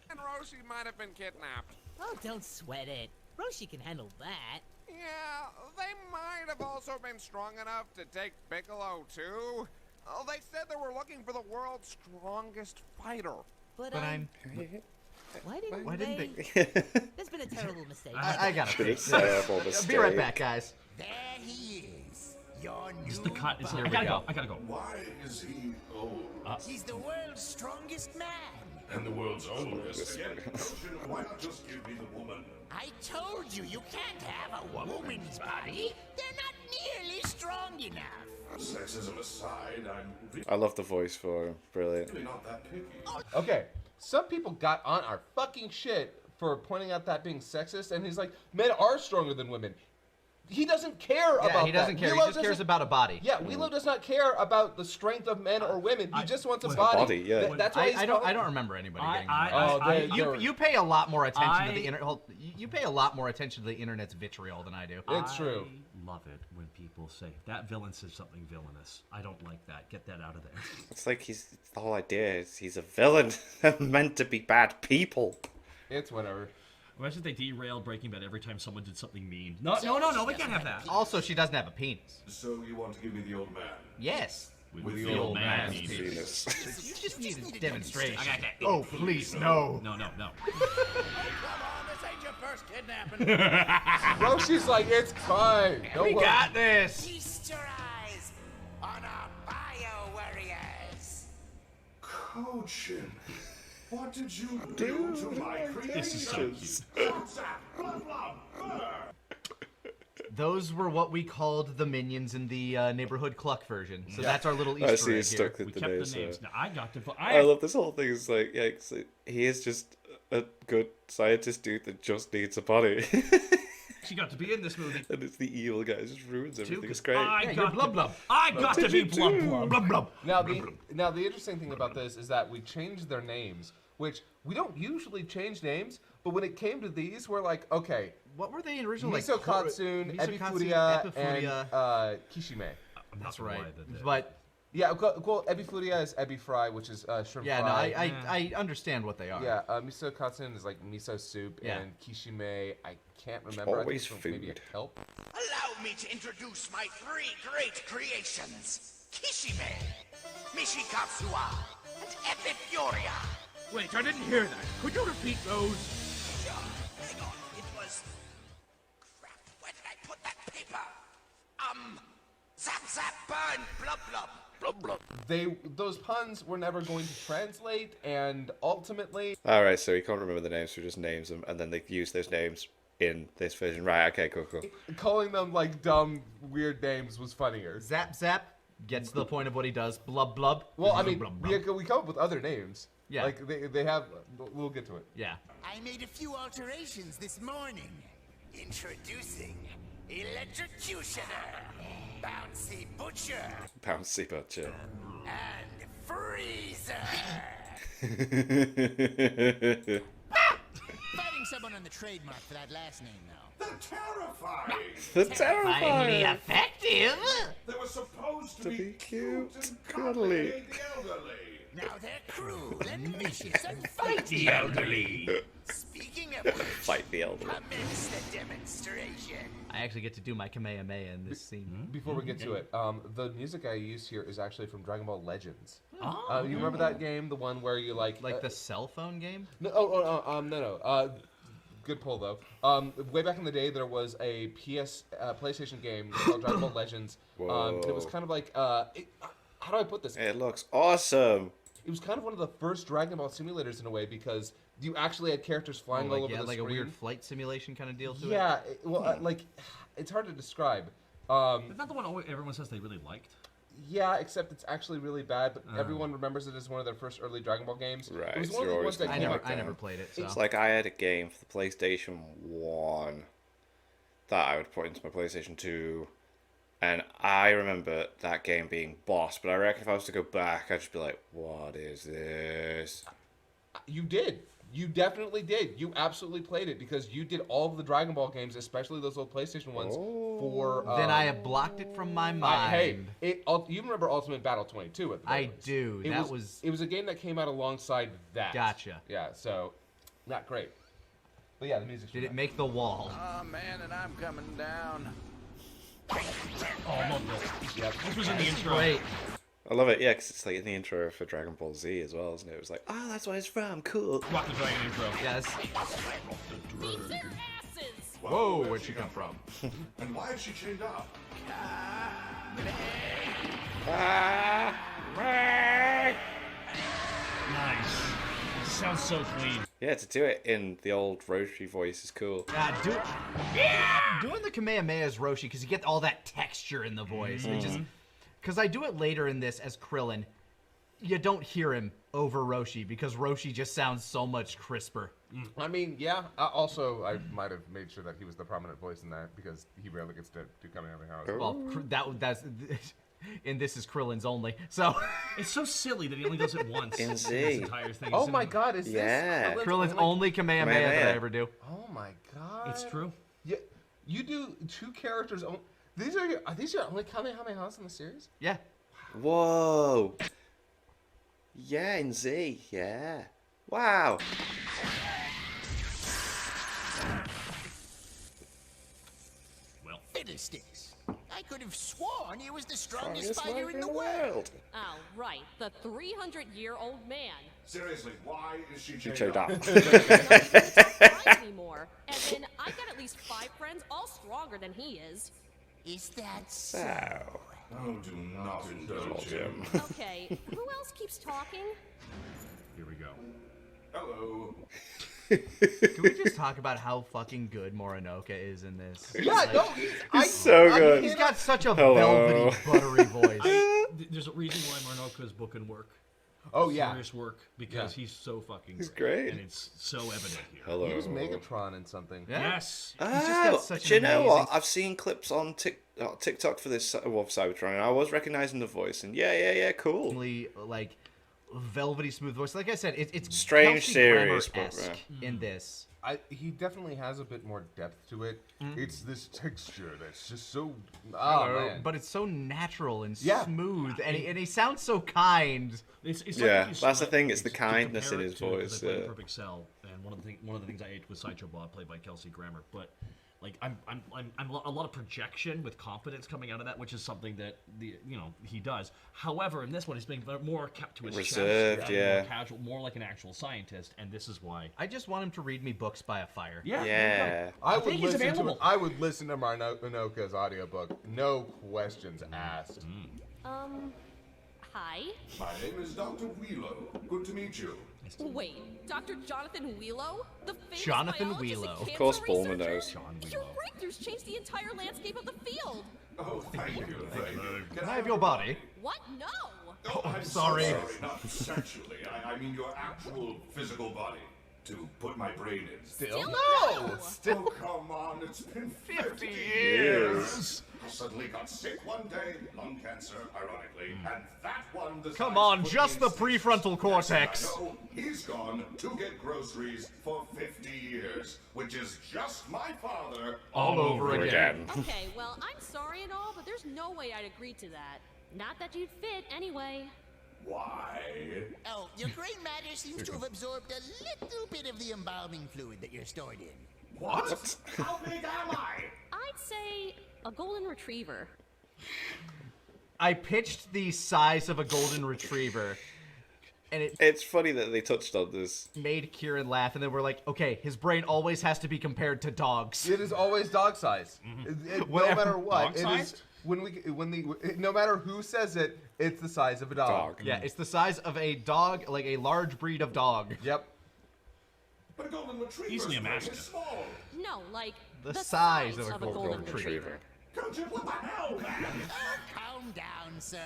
And Roshi might have been kidnapped. Oh, don't sweat it. Roshi can handle that. Yeah, they might have also been strong enough to take Piccolo too. Oh, they said they were looking for the world's strongest fighter. But I'm... Why didn't they? There's been a terrible mistake. I gotta Been a terrible Be mistake. right back, guys. There he is. Your new It's the cut. buddy. I gotta go. Why is he old? He's the world's strongest man. And the world's oldest. Again, why not just give me the woman? I told you can't have a woman's body. They're not nearly strong enough. Sexism aside, I'm I love the voice for him. Brilliant. really not that picky. Okay, some people got on our fucking shit for pointing out that being sexist, and he's like, men are stronger than women. He doesn't care about that. He doesn't care. He just cares about a body. Yeah, Willow does not care about the strength of men or women. He just wants a body. That's why I don't remember anybody getting that. You pay a lot more attention to the internet. You pay a lot more attention to the internet's vitriol than I do. It's true. I love it when people say that villain said something villainous. I don't like that. Get that out of there. It's like the whole idea is he's a villain. They're meant to be bad people. It's whatever. Imagine if they derailed Breaking Bad every time someone did something mean. No, we can't have that. Also, she doesn't have a penis. So you want to give me the old man? Yes. With the old man's penis. You just need a demonstration. I got that. Oh, please, no. No. Come on, this ain't your first kidnapping. Roshi's like, it's fine. We got this. Feast your eyes on our bio warriors. Kojin, what did you do to my creation? This is so cute. Those were what we called the minions in the Neighborhood Cluck version. So that's our little Easter I see egg he's stuck here. with We the kept names. the names. Now, I got to. I love this whole thing. Is like, yeah, he is just a good scientist dude that just needs a body. She got to be in this movie. And it's the evil guy. It just ruins everything. It's great. I got to be blub. Now the interesting thing about this is that we changed their names, which we don't usually change names, but when it came to these, we're like, okay, what were they originally? Miso Katsune, Ebifuria, and Kishime. That's right. But yeah, well, Ebifuria is Ebi Fry, which is shrimp yeah, fry. no, I understand what they are. Yeah, Miso Katsune is like miso soup, and Kishime, I can't remember. Always I think food. Maybe a kelp. Allow me to introduce my 3 great creations. Kishime, Mishikatsuwa, and Epifuria. Wait, I didn't hear that. Could you repeat those? Sure. Hang on. It was... Crap. Where did I put that paper? Zap, zap, burn, blub, blub. Those puns were never going to translate, and ultimately... Alright, so he can't remember the names, so he just names them, and then they use those names in this version. Right, okay, cool. Calling them, like, dumb, weird names was funnier. Zap Zap gets to the point of what he does. Blub Blub. Well, I mean, blub, blub. we come up with other names. Yeah. Like, they have... We'll get to it. Yeah. I made a few alterations this morning. Introducing Electrocutioner, Bouncy Butcher, and Freezer. Fighting someone on the trademark for that last name, though. They're terrifying. The terrifying. Effective. They were supposed to be cute and cuddly. complicate the elderly. Now they're cruel and vicious and Fight the elderly. Speaking of which, Fight the elderly. commence the demonstration. I actually get to do my Kamehameha in this scene. Before we get to it, the music I use here is actually from Dragon Ball Legends. Oh. You remember that game, the one where you like the cell phone game? No, no. Good pull though. Way back in the day, there was a PlayStation game called Dragon Ball Legends. It was kind of like how do I put this? It looks awesome. It was kind of one of the first Dragon Ball simulators in a way because you actually had characters flying all over the like screen. a weird flight simulation kind of deal to it. Yeah, like it's hard to describe. Is that the one everyone says they really liked? Yeah, except it's actually really bad, but everyone remembers it as one of their first early Dragon Ball games. Right. It was one of the ones that I never played it. So. It's like I had a game for the PlayStation 1 that I would put into my PlayStation 2, and I remember that game being boss, but I reckon if I was to go back, I'd just be like, what is this? You did. You definitely did. You absolutely played it because you did all of the Dragon Ball games, especially those old PlayStation ones. For then I have blocked it from my mind. You remember Ultimate Battle 22 at the very least. do. It was a game that came out alongside that. Gotcha. Yeah. So, not great. But yeah, the music. Did it make the wall? Oh man, and I'm coming down. Oh, I love this. Yep. This was in the intro. Great. I love it, yeah, because it's like in the intro for Dragon Ball Z as well, isn't it? It was like, oh, that's where it's from, cool. Rock the Dragon intro. Yes. Whoa, where'd she come from? And why is she chained up? Nice. Sounds so clean. Yeah, to do it in the old Roshi voice is cool. Doing the Kamehameha as Roshi, because you get all that texture in the voice. Because I do it later in this as Krillin, you don't hear him over Roshi, because Roshi just sounds so much crisper. I mean, yeah. Also, I might have made sure that he was the prominent voice in that because he rarely gets to do Kamehameha. Well, that's and this is Krillin's only. So it's so silly that he only does it once. In Z. This entire thing. Oh my God! Is Yeah. this Krillin's only Kamehameha that I ever do? Oh my God! It's true. Yeah, you do two characters. These are your only Kamehamehas in the series? Yeah. Whoa. Yeah, in Z, yeah. Wow. Well. Fiddlesticks. I could have sworn he was the strongest fighter in the world. Oh, right. The 300-year-old man. Seriously, why is she You chained chained up? Not anymore. And then I got at least 5 friends, all stronger than he is. Is that so? Wow. Oh, do not indulge him. Okay, who else keeps talking? Here we go. Hello. Can we just talk about how fucking good Morinoka is in this? Yeah, no, He's so good. He's got such a Hello. velvety, buttery voice. There's a reason why Marnoka's book and work. Oh yeah. Serious work because he's so fucking He's great. and it's so evident here. Hello. He was Megatron in something. Yeah. Yes. He's just got Oh, such do you an know amazing- what? I've seen clips on TikTok for this Wolf Cybertron, and I was recognizing the voice, and yeah, cool. Like velvety smooth voice. Like I said, it's Strange Kelsey series, but, Grammer-esque in this. He definitely has a bit more depth to it. It's this texture that's just so. But it's so natural and Yeah. smooth, and he sounds so kind. It's Yeah, like that's the thing, it's the to kindness compare in it his to, 'cause voice, I played yeah. Perfect Cell, and one of the things I ate was Sideshow Bob, played by Kelsey Grammer. But like I'm a lot of projection with confidence coming out of that, which is something that he does. However, in this one, he's being more kept to his Reserved, chest, yeah. more casual, more like an actual scientist, and this is why. I just want him to read me books by a fire. Yeah. Yeah. I think he's available. I would listen to Marinoka's audiobook, no questions asked. Hi? My name is Dr. Wheelo. Good to meet you. Wait, Dr. Jonathan Wheelo? The famous Jonathan biologist Wheelo. and Of course, cancer Bulma researcher? knows. Your breakthroughs changed the entire landscape of the field. Oh, thank you. Can I have your body? What? No! Oh, I'm sorry. So sorry, not sexually. I mean your actual physical body. to put my brain in. Still no! Oh, come on, it's been 50 years. I suddenly got sick one day, lung cancer, ironically, and that one decides Come on, to put just me the in prefrontal cortex. I know, he's gone to get groceries for 50 years, which is just my father all over again. Okay, well, I'm sorry and all, but there's no way I'd agree to that. Not that you'd fit anyway. Why? Oh, your gray matter seems to have absorbed a little bit of the embalming fluid that you're stored in. What? How big am I? I'd say a golden retriever. I pitched the size of a golden retriever, and it's funny that they touched on this. Made Kieran laugh, and then we're like, okay, his brain always has to be compared to dogs. It is always dog size. No matter what, it is. No matter who says it, it's the size of a dog. Yeah, it's the size of a dog, like a large breed of dog. Yep. But a golden retriever Easily is imagined. small. No, like The size of a golden retriever. Coach, what the hell, man? Calm down, sir.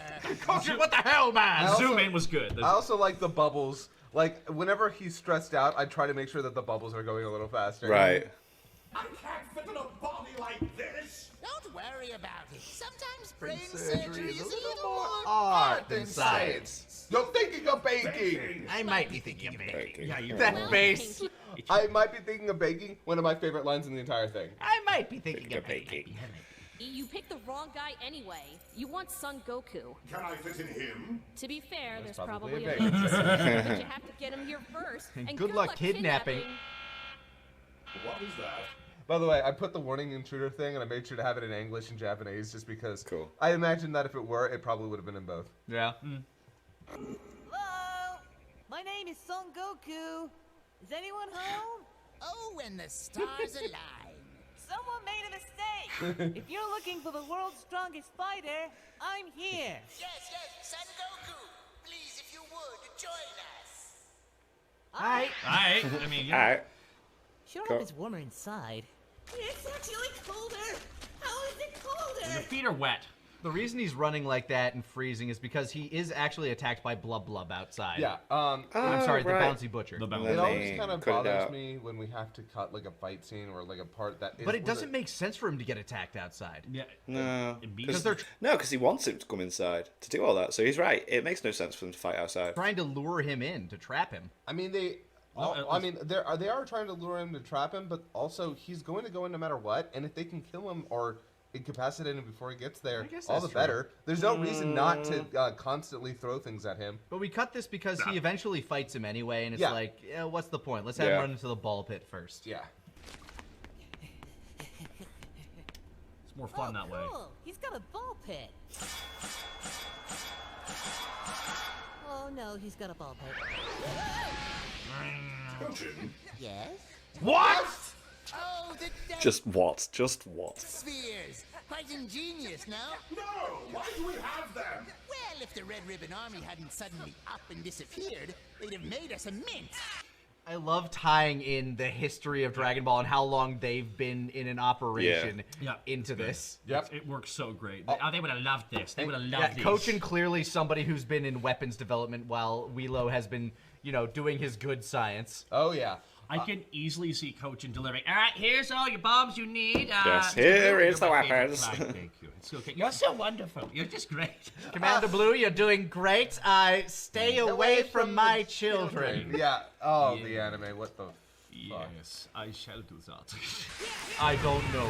Coach, what the hell, man? Zoom in was good. I also like the bubbles. Like, whenever he's stressed out, I try to make sure that the bubbles are going a little faster. Right. I can't fit in a body like this. Don't worry about it. Sometimes brain surgery surgery is is a a little little more more art than science. You're thinking of baking. I might be thinking of baking. Yeah, you're That face. I might be thinking of baking. One of my favorite lines in the entire thing. I might be thinking of baking. You picked the wrong guy anyway. You want Son Goku. Can I fit in him? To be fair, there's probably probably a a bait. but you have to get him here first. And good luck kidnapping. What is that? By the way, I put the warning intruder thing, and I made sure to have it in English and Japanese, just because. Cool. I imagine that if it were, it probably would have been in both. Yeah. Hello? My name is Son Goku. Is anyone home? Oh, when the stars align. Someone made a mistake. If you're looking for the world's strongest fighter, I'm here. Yes, Son Goku. Please, if you would, join us. Alright. Alright, I mean, yeah. Alright. Sure Go. hope it's warmer inside. It's actually colder. How is it colder? Your feet are wet. The reason he's running like that and freezing is because he is actually attacked by Blub Blub outside. Yeah. I'm sorry, right. the bouncy butcher. The bouncy. It Then always they kind of cut it bothers out. me when we have to cut like a fight scene or like a part that is. But it doesn't make sense for him to get attacked outside. Yeah. No. Because they're because he wants him to come inside to do all that. So he's right. It makes no sense for them to fight outside. trying to lure him in, to trap him. I mean, they are trying to lure him to trap him, but also he's going to go in no matter what. And if they can kill him or incapacitate him before he gets there, guess all that's the true. better. There's no reason not to constantly throw things at him. But we cut this because he eventually fights him anyway, and it's Yeah. like, what's the point? Let's have him run into the ball pit first. Yeah. It's more fun that way. Cool. He's got a ball pit. Oh no, he's got a ball pit. Coaching. Yes? What? Oh, the death Just what? Just what? spheres. Quite ingenious, no? No! Why do we have them? Well, if the Red Ribbon Army hadn't suddenly up and disappeared, they'd have made us a mint. I love tying in the history of Dragon Ball and how long they've been in an operation into this. Yep. It works so great. They would have loved this. They would have Yeah, loved this. Cochin clearly somebody who's been in weapons development while Wheelo has been, doing his good science. Oh yeah. I can easily see Cochin delivering. All right, here's all your bombs you need. Yes, it's here great. is You're the my favorite weapons. client. Thank you. It's okay. You're so wonderful. You're just great. Commander Blue, you're doing great. Stay away from my children. Yeah. Oh, the anime. What the fuck? Yes, I shall do that. I don't know.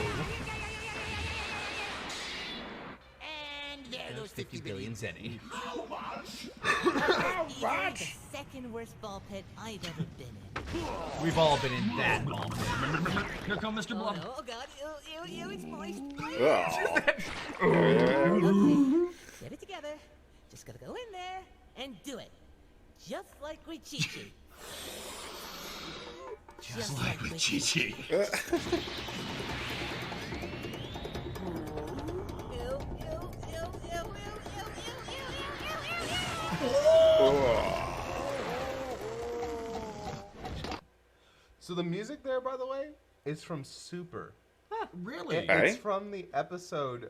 And there goes 50 billion. Zenny. How much? How much? The second worst ball pit I've ever been in. We've all been in that. Here come Mr. Oh Blum. no, oh god, ew, it's moist. Oh. Get it together. Just gotta go in there and do it. Just like with Chi-Chi. Just like with Chi-Chi. So the music there, by the way, is from Super. Really? It's from the episode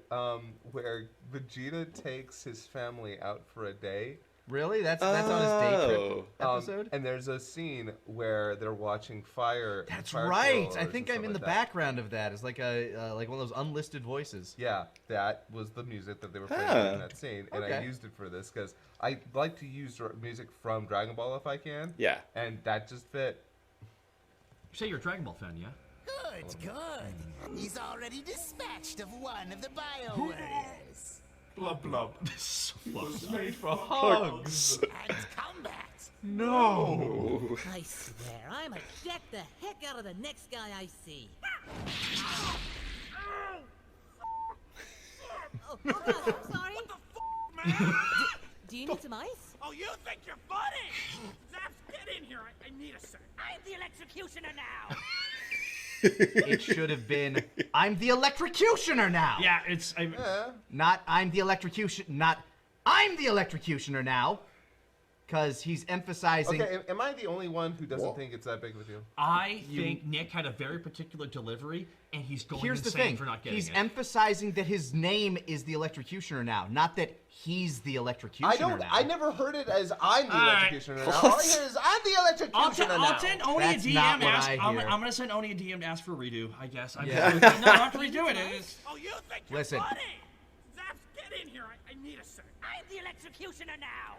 where Vegeta takes his family out for a day Really? That's on his day trip episode? And there's a scene where they're watching fire. That's fire right. thrillers I think and I'm in the stuff like that. background of that. It's like like one of those unlisted voices. Yeah, that was the music that they were playing in that scene, and I used it for this because I like to use music from Dragon Ball if I can. Yeah. And that just fit. You say you're a Dragon Ball fan, yeah? Good, good. He's already dispatched of one of the bio-warriors. Blub blub. So was made for hugs. And combat. No. I swear, I'ma get the heck out of the next guy I see. Oh God, I'm sorry. What the man? Do you need some ice? Oh, you think you're funny? Zaps, get in here. I need a sec. I'm the electrocutioner now. It should have been, I'm the electrocutioner now. Yeah, it's... Not, I'm the electrocutioner now. Because he's emphasizing... Okay, am I the only one who doesn't think it's that big of a deal? I think Nick had a very particular delivery, and he's going Here's the insane thing. for not getting He's it. emphasizing that his name is the electrocutioner now, not that he's the electrocutioner now. I never heard it as I'm the Alright. electrocutioner now. All I hear is I'm the electrocutioner now. I'll send Oni That's a DM. not what Ask, I I'm hear. going to send Oni a DM to ask for a redo, I guess. Yeah. No, I don't have to redo it. It's... Oh, you think you're Listen. funny? Zaps, get in here. I need a sec. I'm the electrocutioner now.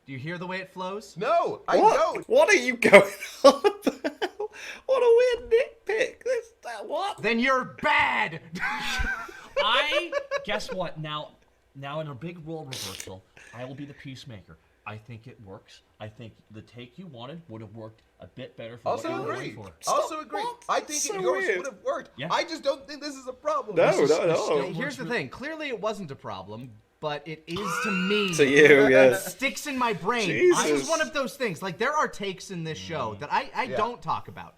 Do you hear the way it flows? No, I What? don't. What are you going on about? What a weird nitpick. What? Then you're bad! Guess what? Now in a big role reversal, I will be the peacemaker. I think it works. I think the take you wanted would have worked a bit better for what you Also were agree. going for. Also agree. I think So yours weird. would have worked. Yeah. I just don't think this is a problem. No. Here's the thing. Clearly it wasn't a problem, but it is to me. To you, It yes. sticks in my brain. Jesus. This is one of those things. Like, there are takes in this show that I don't talk about.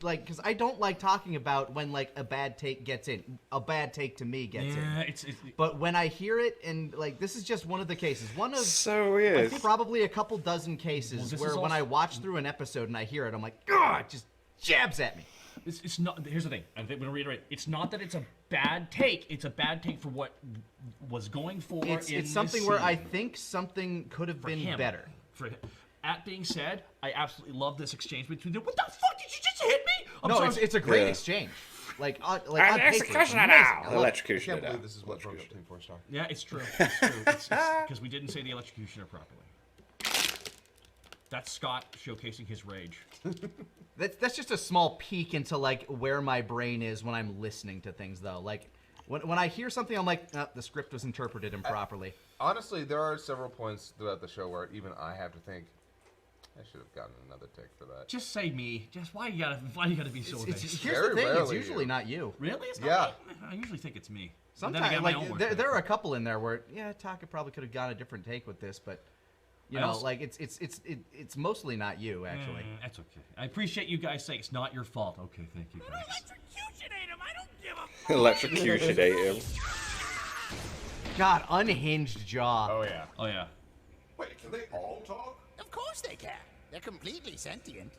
Because I don't like talking about when, like, a bad take gets in. A bad take to me gets in. But when I hear it, and, like, this is just one of the cases. One of, So weird. I think probably a couple dozen cases this where is when I watch through an episode and I hear it, I'm like, ugh, it just jabs at me. It's not. Here's the thing. I'm going to reiterate. It's not that it's a bad take. It's a bad take for what was going for. It's something where I think something could have been him. better. For him. That being said, I absolutely love this exchange between them. What the fuck did you just hit me? No, it's a great Yeah. exchange. Like on paper, executioner amazing. now. I love it. Electrocutioner I can't now. believe this is what broke Team 4-star. Yeah, it's true. It's true. It's because we didn't say the electrocutioner properly. That's Scott showcasing his rage. That's just a small peek into like where my brain is when I'm listening to things, though. Like when I hear something, I'm like, the script was interpreted improperly. Honestly, there are several points throughout the show where even I have to think, I should have gotten another take for that. Just say me. Just why you gotta be so evasive? Here's the thing: it's usually not you. Really? It's not Yeah. me? I usually think it's me. But Sometimes, then again, my own like work there are a couple in there where Taka probably could have got a different take with this, but you know, like it's mostly not you actually. That's okay. I appreciate you guys saying it's not your fault. Okay, thank you guys. Electrocutionate him. I don't give a fuck. Electrocutionate him. God, unhinged jaw. Oh yeah. Oh yeah. Wait, can they all talk? Of course they can. They're completely sentient.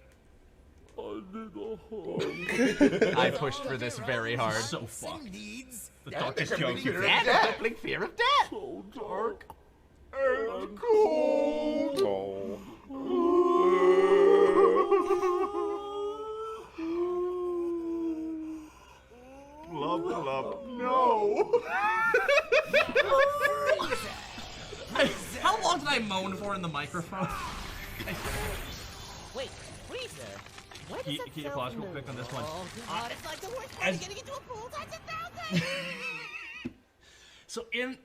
I pushed for this very hard. So fucked. Needs. The darkest joke. Crippling fear of death. So dark and cold. Oh. Blub blub. No. How long did I moan for in the microphone? Wait, Freezer. Why does that Can you sound pause real familiar? quick on this one? Oh, God, it's like the worst part of getting into a pool. Touch it down, So in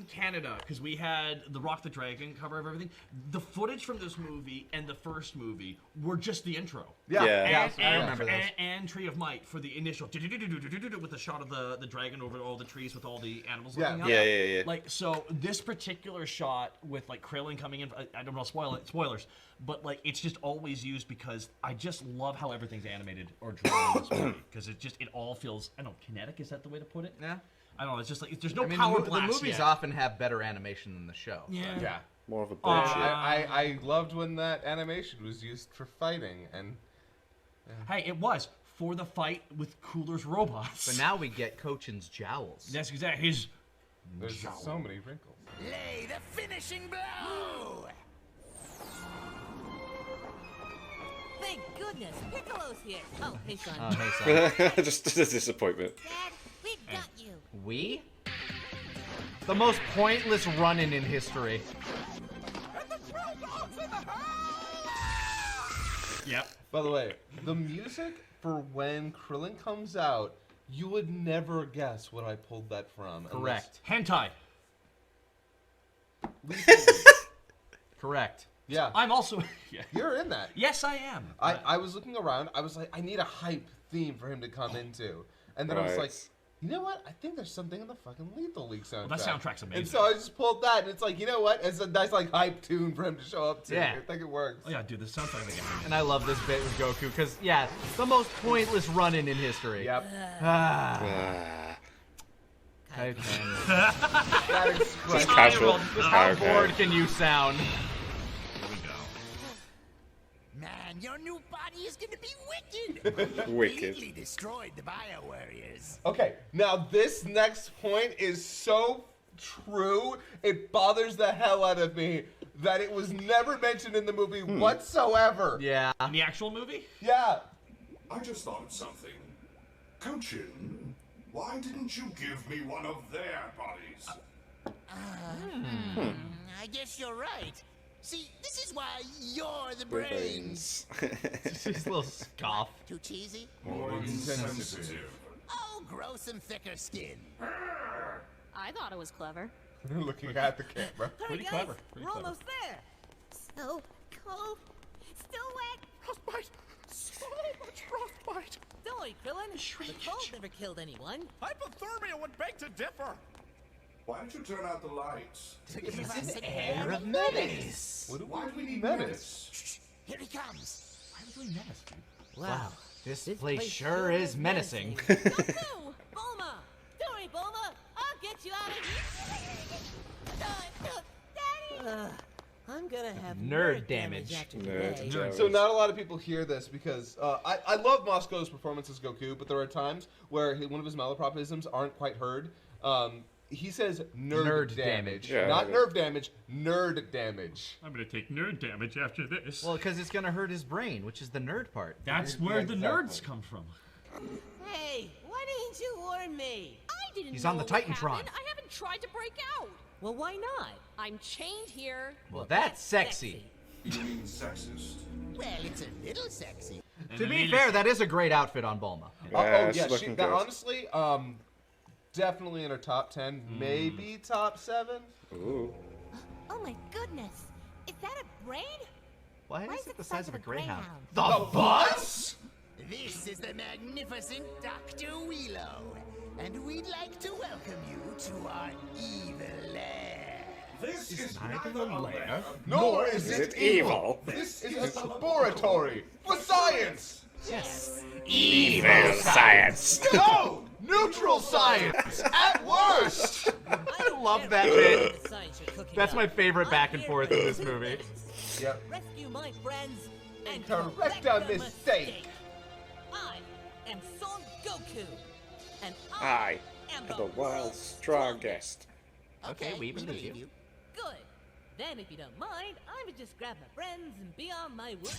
Canada, because we had the Rock the Dragon cover of everything, the footage from this movie and the first movie were just the intro. Yeah. I remember those. And Tree of Might for the initial with the shot of the dragon over all the trees with all the animals Yeah. looking up. Yeah. Like, so this particular shot with like Krillin coming in, I don't know, spoilers, but like it's just always used because I just love how everything's animated or drawn in this movie because it all feels, I don't know, kinetic, is that the way to put it? Yeah. I don't know, it's just like there's no I mean, power the blast movies yet. often have better animation than the show. Yeah. More of a bullshit. I loved when that animation was used for fighting, and Hey, it was for the fight with Cooler's robots. But now we get Cochin's jowls. That's exactly his There's so many wrinkles. Lay the finishing blow! Thank goodness, Piccolo's here. Oh, hey, son. Oh, hey, son. Just a disappointment. Dad, we've got you. We? The most pointless run-in in history. Yep. By the way, the music for when Krillin comes out, you would never guess what I pulled that from. Correct. Hentai. Correct. Yeah. I'm also. Yeah. You're in that. Yes, I am. I was looking around. I was like, I need a hype theme for him to come into. And then I was like, you know what? I think there's something in the fucking Lethal League soundtrack. Well, that soundtrack's amazing. And so I just pulled that, and it's like, you know what? It's a nice like hype tune for him to show up to. Yeah. I think it works. Oh yeah, dude, this soundtrack again. And I love this bit with Goku because, yeah, the most pointless run-in in history. Yep. Okay. That expression. Just casual. Just how bored can you sound? Man, your new body is gonna be wicked! Wicked. Completely destroyed the Bio Warriors. Okay, now this next point is so true, it bothers the hell out of me that it was never mentioned in the movie whatsoever. Yeah. In the actual movie? Yeah. I just thought of something. Kochin, why didn't you give me one of their bodies? I guess you're right. See, this is why you're the brains. Just a little scoff. Too cheesy? More insensitive. Oh, grow some thicker skin. I thought it was clever. Looking at the camera. Hurry, Pretty guys. clever. We're almost there. So cold. Still wet. Frostbite! So much frostbite! Don't worry, Krillin. The cold never killed anyone. Hypothermia would beg to differ. Why don't you turn out the lights? To give us an Air of menace. Why do we need menace? Here he comes. Why are we doing menace, dude? Wow. This place sure is menacing. Goku! Bulma! Don't worry, Bulma. I'll get you out of here. Daddy! I'm gonna have Nerd damage. after Nerd today. damage. So not a lot of people hear this because I love Moscow's performance as Goku, but there are times where one of his malapropisms aren't quite heard. He says nerd damage. Yeah, Not nerve damage, nerd damage. I'm gonna take nerd damage after this. Well, because it's going to hurt his brain, which is the nerd part. That's where the nerds come from. Hey, why didn't you warn me? I didn't He's know on the what would Titantron. happen. I haven't tried to break out. Well, why not? I'm chained here. Well, that's sexy. You mean sexist? Well, it's a little sexy. To be fair, that is a great outfit on Bulma. Yeah, she's looking good. honestly, definitely in her top 10, maybe top 7. Ooh. Oh my goodness. Is that a brain? Why is it the size of a greyhound? The butts? This is the magnificent Dr. Wheelo, and we'd like to welcome you to our evil lair. This is neither a lair, Nor is it evil. This is a laboratory for science. Yes. Evil science. No! Neutral science! At worst! I love that bit. That's my favorite back and forth in this movie. Yep. Rescue my friends and Correct a mistake. I am Son Goku, and I am am the world's strongest. Okay, we believe you. Good. Then, if you don't mind, I would just grab my friends and be on my way.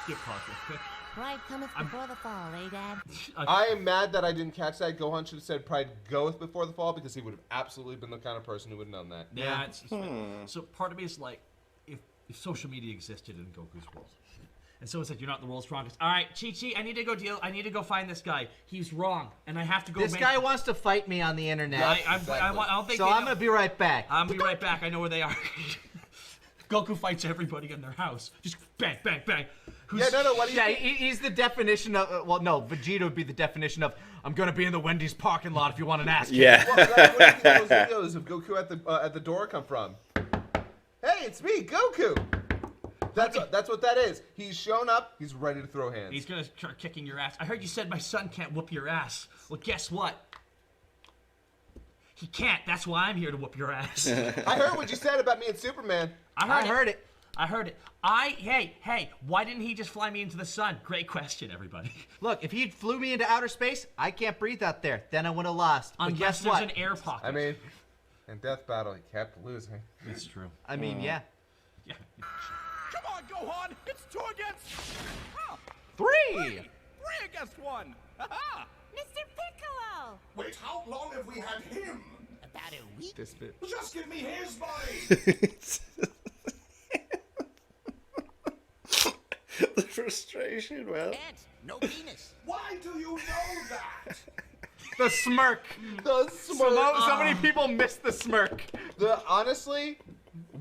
Skip Parker. Pride cometh before the fall, eh, Dad? I am mad that I didn't catch that. Gohan should have said Pride goeth before the fall because he would have absolutely been the kind of person who would have known that. Yeah, so part of me is like, if social media existed in Goku's world, and someone said you're not the world's strongest. All right, Chi-Chi, I need to go find this guy. He's wrong, and I have to go. This guy wants to fight me on the internet. I don't think. So I'm gonna be right back. I'm gonna be right back. I know where they are. Goku fights everybody in their house. Just bang, bang, bang. What do you think? He's the definition of, well, no, Vegeta would be the definition of, I'm going to be in the Wendy's parking lot if you want an ass kick. Yeah. Where do you think those videos of Goku at the door come from? Hey, it's me, Goku! That's what that is. He's shown up, he's ready to throw hands. He's gonna start kicking your ass. I heard you said my son can't whoop your ass. Well, guess what? He can't. That's why I'm here to whoop your ass. I heard what you said about me and Superman. I heard it. I heard it. Hey, why didn't he just fly me into the sun? Great question, everybody. Look, if he flew me into outer space, I can't breathe out there. Then I would have lost. But Unless guess there's what? an air pocket. I mean, in Death Battle, he kept losing. It's true. I mean, yeah. Yeah. Come on, Gohan! It's 2 against... Oh, 3! 3 against 1! Ha-ha! Mr. Piccolo! Wait, how long have we had him? About a week. This bit. Just give me his body! The frustration, man. Ant, no penis. Why do you know that? The smirk. The smirk. So many people miss the smirk. Honestly,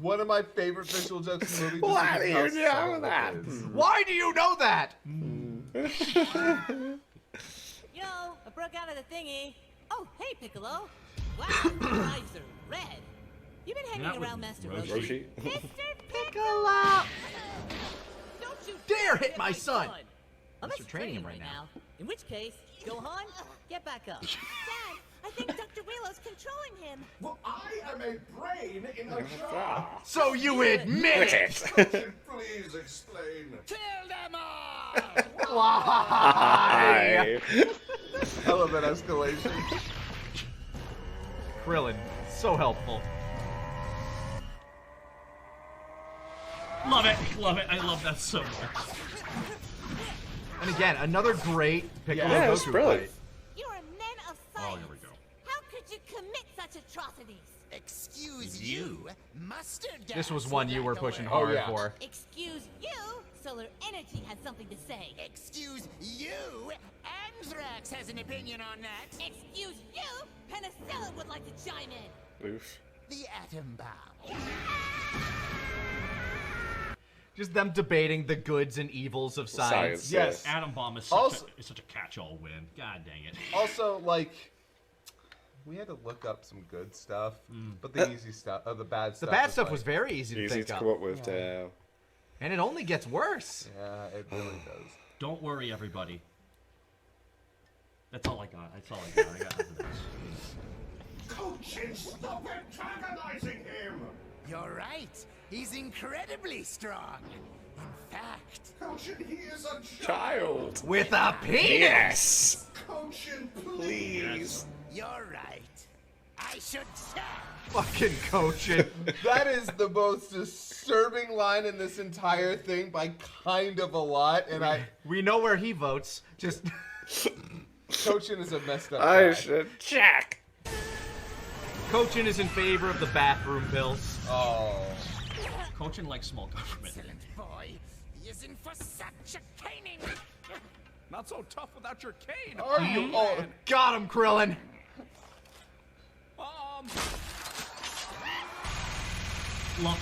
one of my favorite visual jokes in the movie. Why do you know that? Why do you know that? Yo, I broke out of the thingy. Oh, hey, Piccolo. Wow, your eyes are red. You've been hanging That was around Master Roshi. Roshi. Roshi. Mr. Piccolo! Don't you Dare hit my son! Unless You're you're training him right now. In which case, Gohan, get back up. Dad, I think Dr. Willo's controlling him. Well, I am a brain in a jar. So you admit it! Please explain. Kill them all! Why? I love that escalation. Krillin, so helpful. Love it. I love that so much. And again, another great Piccolo Yeah, Goku it's brilliant. fight. You're a man of Oh, science. here we go. How could you commit such atrocities? Excuse you, mustard gas. This was one you were pushing Oh, hard yeah. for. Excuse you, Solar Energy has something to say. Excuse you, Anthrax has an opinion on that. Excuse you, Penicillin would like to chime in. Oof. The atom bomb. Just them debating the goods and evils of science. Science, Yes. Atom Bomb is Also- such a catch-all win. God dang it. Also, like, we had to look up some good stuff, but the easy stuff, the bad The stuff. bad is stuff like, was very easy to Easy think to of. come up with. And it only gets worse. Yeah, it really does. Don't worry, everybody. That's all I got. I got nothing else. Coachin, stop antagonizing him! You're right. He's incredibly strong. In fact, Coachin, he is a Child. With a penis! Yes. Coachin, Please. you're right. I should check. Fucking coaching. That is the most disturbing line in this entire thing by kind of a lot, and We know where he votes. Just Coachin is a messed up I guy. should check. Coaching is in favor of the bathroom pills. Oh. Coaching like small government. Excellent boy. He isn't for such a caning. Not so tough without your cane. Are you? Oh, Got him, Krillin. Lump.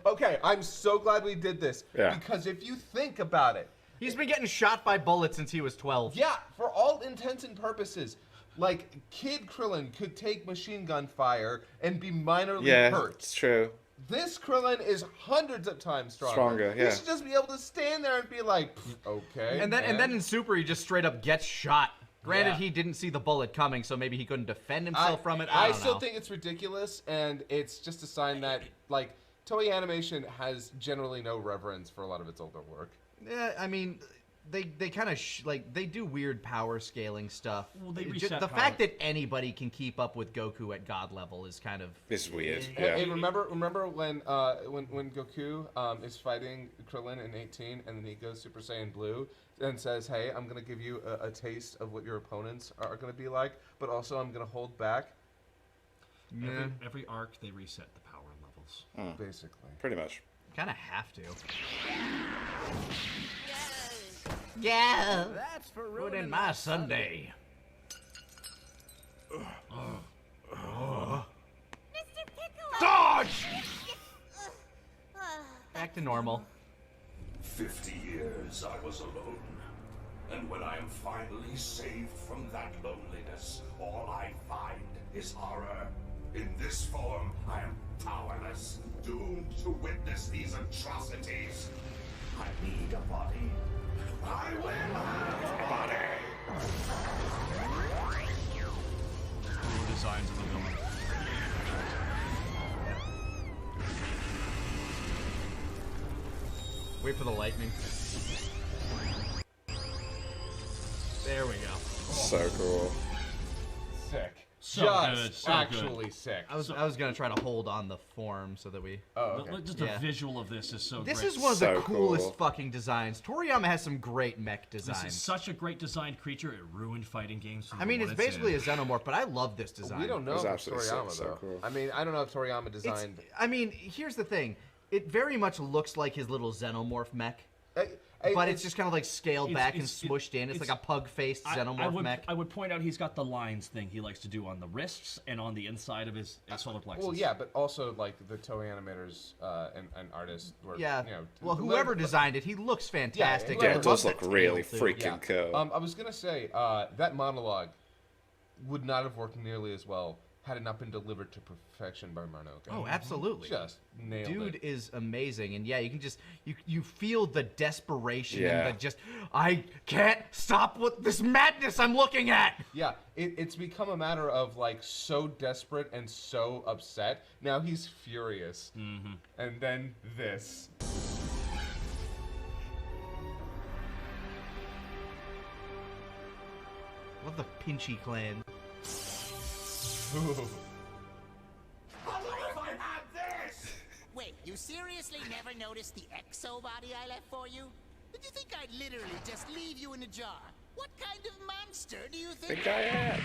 okay, I'm so glad we did this. Yeah. Because if you think about it, He's been getting shot by bullets since he was 12. yeah, for all intents and purposes, like, Kid Krillin could take machine gun fire and be minorly Yeah, hurt. it's true. This Krillin is hundreds of times stronger. Stronger, yeah. He should just be able to stand there and be like, okay. And then in Super, he just straight up gets shot. Granted, Yeah. he didn't see the bullet coming, so maybe he couldn't defend himself from it. I don't still know. think it's ridiculous, and it's just a sign that, like, Toei Animation has generally no reverence for a lot of its older work. Yeah, I mean, they kind of they do weird power scaling stuff. Well, they Ju- reset the power. fact that anybody can keep up with Goku at God level is kind of This is weird. Hey, Yeah. remember when Goku is fighting Krillin in 18, and then he goes Super Saiyan Blue and says, "Hey, I'm gonna give you a taste of what your opponents are gonna be like, but also I'm gonna hold back." Every arc, they reset the power levels. Basically. Pretty much. kind of have to. Yeah. That's for Ruining my Sunday. Mr. Piccolo! Dodge! Back to normal. 50 years I was alone. And when I am finally saved from that loneliness, all I find is horror. In this form, I am powerless, doomed to witness these atrocities. I need a body. I will have a body. Cool designs of the villain. Wait for the lightning. There we go. So cool. Sick. So good, so actually good. sick. I was gonna try to hold on the form so that we. Oh, okay. Just a visual of this is so This great. is one of the coolest fucking designs. Toriyama has some great mech This designs. is such a great designed creature. It ruined fighting games. I mean, it's basically a xenomorph, but I love this design. We don't know if it's Toriyama, though. cool. I mean, I don't know if Toriyama designed... I mean, here's the thing. It very much looks like his little xenomorph mech. But it's just kind of like scaled back and smushed in. It's like a pug-faced xenomorph mech. I would point out he's got the lines thing he likes to do on the wrists and on the inside of his solar plexus. Well, yeah, but also, like, the Toei animators and artists were, Yeah. you know... Well, whoever designed it, he looks fantastic. Yeah, it does I love look that really tail, too. freaking cool. I was going to say, that monologue would not have worked nearly as well had it not been delivered to perfection by Marnoka. Oh, absolutely. Just nailed Dude it. is amazing, and yeah, you can just you feel the desperation Yeah. and the just I can't stop with this madness I'm looking at. Yeah, it's become a matter of, like, so desperate and so upset. Now he's furious. Mm-hmm. And then this. Love the Pinchy clan. Wait, you seriously never noticed the exo body I left for you? Did you think I'd literally just leave you in a jar? What kind of monster do you think? Think I am.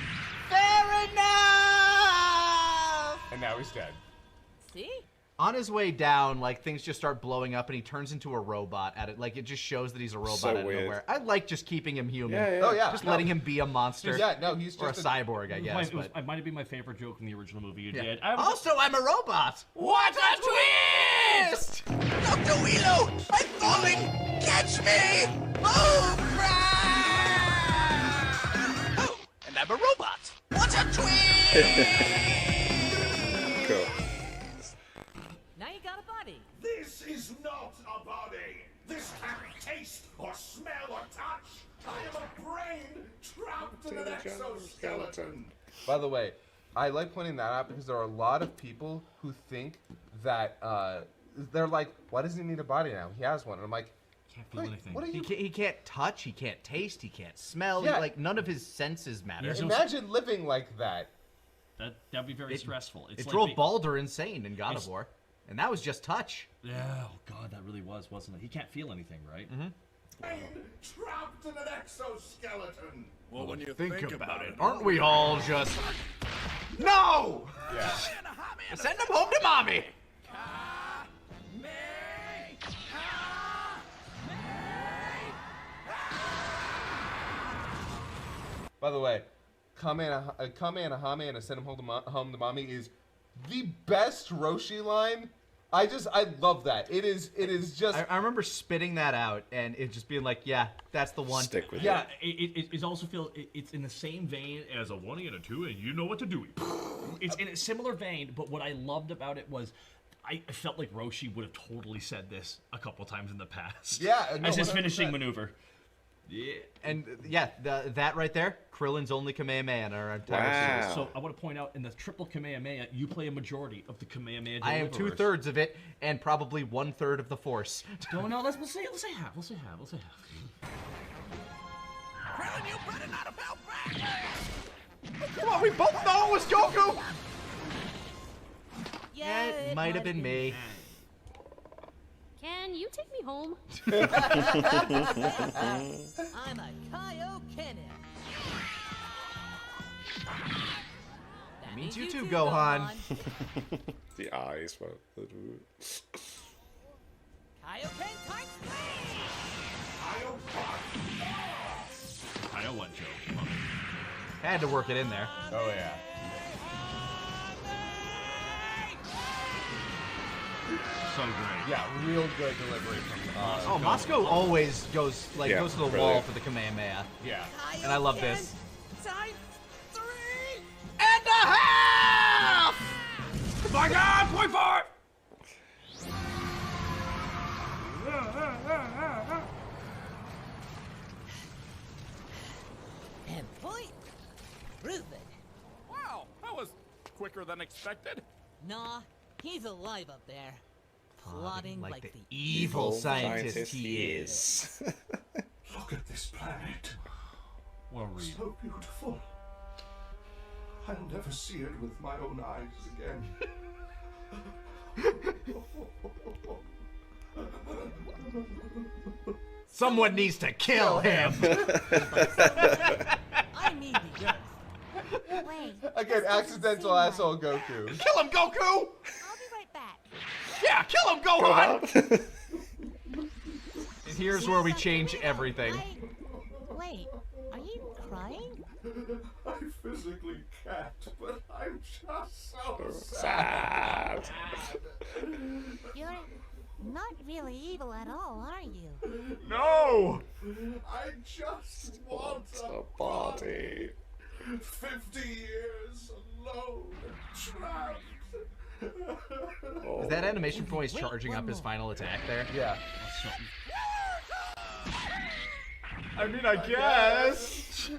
Fair enough! And now he's dead. See? On his way down, like, things just start blowing up, and he turns into a robot at it. Like, it just shows that he's a robot So out of weird. nowhere. I like just keeping him human. Yeah, yeah. Oh, yeah. Just No. letting him be a monster. Yeah, no, he's or just a cyborg, I guess. It might have been my favorite joke in the original movie you Yeah. did. Also, I'm a robot. What a twist! Dr. Wheelo, I'm falling! Catch me! Oh, crap! Oh, and I'm a robot! What a twist! Cool. Now you got a body. This is not a body. This can't taste or smell or touch. I am a brain trapped in an exoskeleton. By the way, I like pointing that out because there are a lot of people who think that they're like, why does he need a body now? He has one. And I'm like, can't feel anything. What are you? He can't touch, he can't taste, he can't smell. Yeah. Like, none of his senses matter. Imagine living like that. That'd be very stressful. It It's like drove Baldur insane in God It's- of War. And that was just touch. Yeah, oh god, that really was, wasn't it? He can't feel anything, right? Mm-hmm. Brain trapped in an exoskeleton. Well, when you Think about it. Aren't we all just... No! Yeah. Send him home to mommy! By the way, Kamehameha and send him home to mommy is the best Roshi line. I love that. It is just. I remember spitting that out and it just being like, yeah, that's the one. Stick with Yeah, it also feels it's in the same vein as a 1 and a 2, and you know what to do. It's in a similar vein, but what I loved about it was I felt like Roshi would have totally said this a couple times in the past. Yeah, no, as his 100%. finishing maneuver. Yeah. And yeah, that right there, Krillin's only Kamehameha in our entire series. So I want to point out in the triple Kamehameha, you play a majority of the Kamehameha. I am deliverers. 2/3 of it, and probably 1/3 of the Force. No, we'll say half. We'll say half. Krillin, you better not have held back! Come on, we both know it was Goku! Yeah, it might have been me. Can you take me home? I'm a Kaioken. That means you too, Gohan. The eyes. Kaioken times 3! I one joke. Had to work it in there. Oh yeah. So great. Yeah, real good delivery from. Oh, Moscow always goes to the wall brilliant. for the Kamehameha. Yeah. And I love this. Times 3! And a half! My God, 0.5! And point proven. Wow, that was quicker than expected. Nah, he's alive up there. plotting like the evil scientist he is. Look at this planet. Well, read. So beautiful. I'll never see it with my own eyes again. Someone needs to kill him. I need the earth. Wait. Again, accidental asshole Goku. Kill him, Goku! I'll be right back. Yeah, kill him, Gohan! And here's where we change everything. Wait, are you crying? I physically can't, but I'm just so sad. You're not really evil at all, are you? No! I just want a body. 50 years alone and trapped. Is that animation from when he's charging up his final attack there? Yeah. I mean, I guess.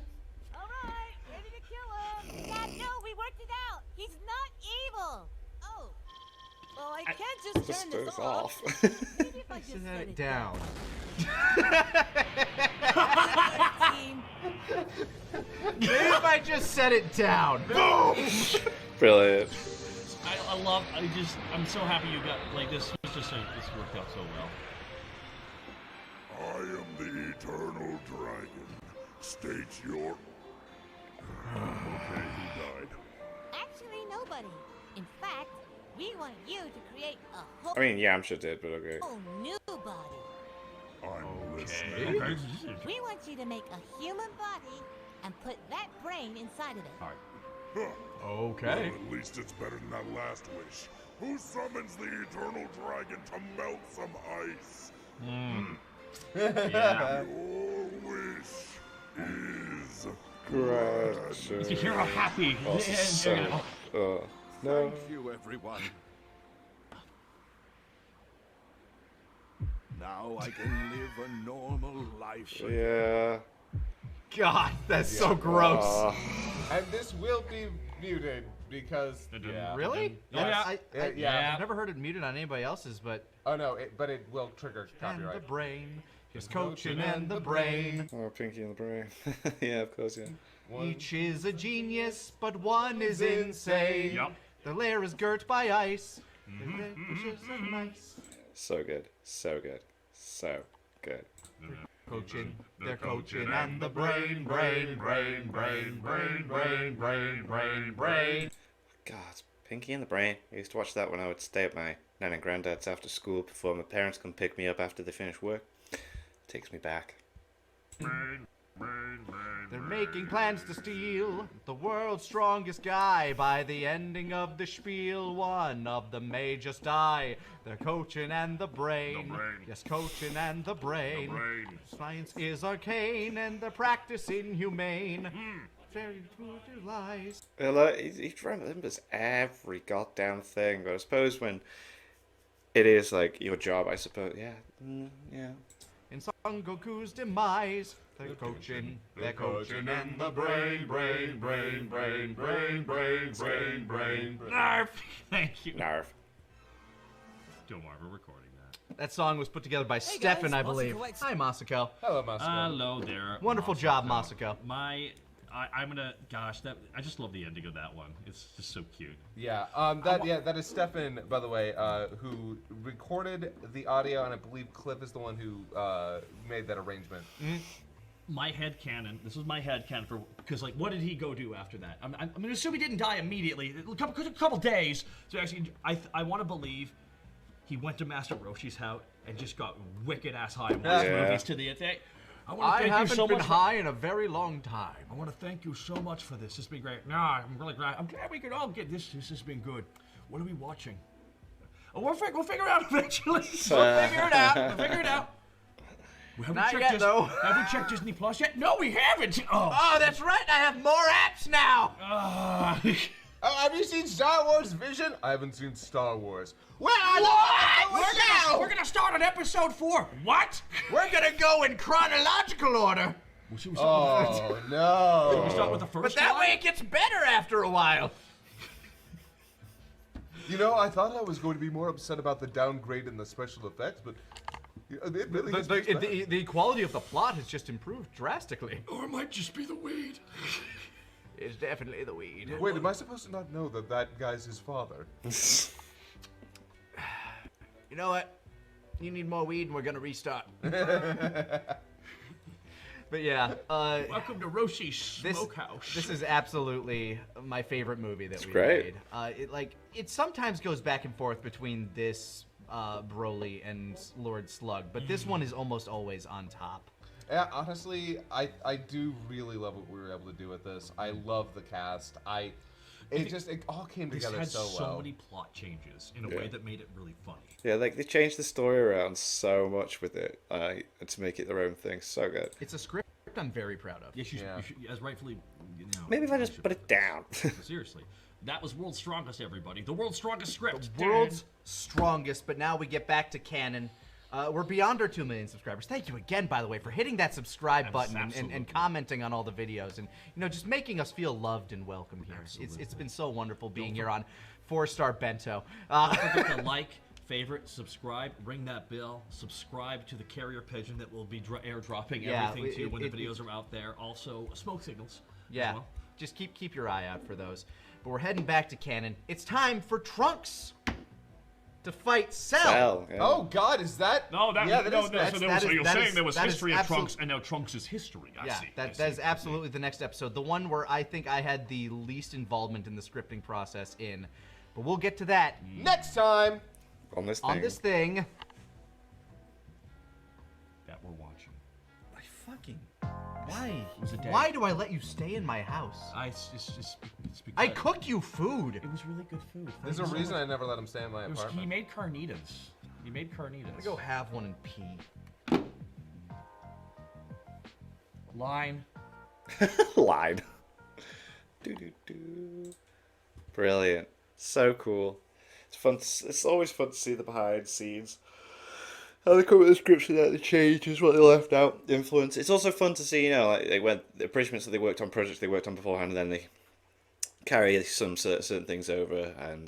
Alright, ready to kill him. Dad, no, we worked it out. He's not evil. Oh. Well, I can't just turn this off. Maybe if I just Set it down. Maybe if I just set it down. Boom! Brilliant. I'm so happy you got, like, this worked out so well. I am the Eternal Dragon. State your... Okay, who died? Actually, nobody. In fact, we want you to create a whole I mean, Yamcha did, but okay. new body. I'm listening. Okay. We want you to make a human body and put that brain inside of it. All right. Okay. Well, at least it's better than that last wish. Who summons the Eternal Dragon to melt some ice? Yeah. Your wish is Gratitude. To hear how happy. No. Thank you, everyone. Now I can live a normal life. Yeah. God, that's so gross. And this will be muted because. Yeah. Really? Yeah. Yeah. I've never heard it muted on anybody else's, but. Oh no, but it will trigger And copyright. the brain. Just coaching and the brain. Oh, Pinky and the Brain. Yeah, of course, yeah. Each is a genius, but one is insane. Yep. The lair is girt by ice. The wishes are nice. So good. So good. So good. Coaching, they're coaching, and the brain. God, Pinky and the Brain. I used to watch that when I would stay at my nan and granddad's after school before my parents come pick me up after they finish work. Takes me back. They're making plans to steal the world's strongest guy. By the ending of the spiel, one of them may just die. They're coaching and the brain. Yes, coaching and the brain. Science is arcane and the practice inhumane. Very good lies. He remembers every goddamn thing, but I suppose when it is like your job, I suppose, yeah. Yeah. In Son Goku's demise, they're coaching, and the brain. Narf. Thank you. Narf. Don't worry, we're recording that. That song was put together by Stefan, I believe. Hi, Masako. Hello, Masako. Hello there. Wonderful job, Masako. I'm gonna. Gosh, I just love the ending of that one. It's just so cute. Yeah. That is Stefan, by the way, who recorded the audio, and I believe Cliff is the one who made that arrangement. My headcanon. This was my headcanon for because like, what did he go do after that? I'm gonna assume he didn't die immediately. A couple days. So actually, I want to believe he went to Master Roshi's house and just got wicked ass high and watched movies to the end. I haven't been high in a very long time. I want to thank you so much for this. It's been great. Nah, I'm really glad. I'm glad we could all get this. This has been good. What are we watching? Oh, we'll figure it out eventually. We'll figure it out. We'll figure it out. We haven't Not checked yet, though. Have we checked Disney Plus yet? No, we haven't. Oh, that's right. I have more apps now. Have you seen Star Wars Vision? I haven't seen Star Wars. Well, We're gonna start on episode 4. What? We're gonna go in chronological order. Oh no! We start with the first But that one? way it gets better after a while. You know, I thought I was going to be more upset about the downgrade in the special effects, but it really the quality of the plot has just improved drastically. Or it might just be the weed. It's definitely the weed. Wait, am I supposed to not know that that guy's his father? You know what? You need more weed and we're gonna restart. But yeah, welcome to Roshi's Smokehouse. This is absolutely my favorite movie that we great. made. It sometimes goes back and forth between this Broly and Lord Slug, but this one is almost always on top. Yeah, honestly, I do really love what we were able to do with this. I love the cast. It all came together so well. This had so many plot changes in a way that made it really funny. Yeah, like they changed the story around so much with it to make it their own thing. So good. It's a script I'm very proud of. Yes, you should, as rightfully, Maybe if I just put it down. Seriously. That was World's Strongest, everybody. The World's Strongest script. The world's strongest, but now we get back to canon. We're beyond our 2 million subscribers. Thank you again, by the way, for hitting that subscribe button and commenting on all the videos and just making us feel loved and welcome here. It's been so wonderful being here on 4-Star Bento. Don't forget to like, favorite, subscribe, ring that bell, subscribe to the carrier pigeon that will be airdropping everything to you when the videos are out there. Also, smoke signals. Yeah, just keep your eye out for those. But we're heading back to canon. It's time for Trunks to fight Cell. Oh God, is that? No, So you're saying there was history of Trunks, and now Trunks is history. I see. That is absolutely the next episode. The one where I think I had the least involvement in the scripting process in. But we'll get to that next time on this thing that we're watching. Why? Why do I let you stay in my house? I cook you food. It was really good food. There's a reason I never let him stay in my apartment. He made carnitas. I'm gonna go have one and pee. Line. Line. Brilliant. So cool. It's fun. It's always fun to see the behind the scenes. How they come with the scripts without the changes, what they left out, influence. It's also fun to see, like they went the abridgments that they worked on, projects they worked on beforehand, and then they carry some certain things over, and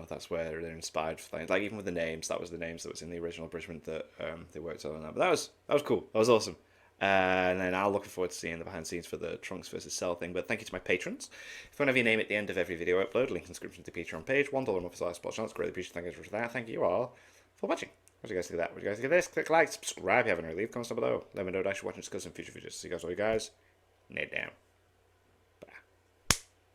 that's where they're inspired for things. Like even with the names, that was the names that was in the original abridgment that they worked on. But that was cool. That was awesome. And then I'm looking forward to seeing the behind the scenes for the Trunks versus Cell thing. But thank you to my patrons. If you want to have your name at the end of every video upload, link in the description to the Patreon page. $1 more for spot chance. Greatly appreciate. Thank you for that. Thank you all for watching. What do you guys think of that? What do you guys think of this? Click like, subscribe if you haven't already. Leave comments down below. Let me know what I should watch and discuss in future videos. See you guys all, Ned down.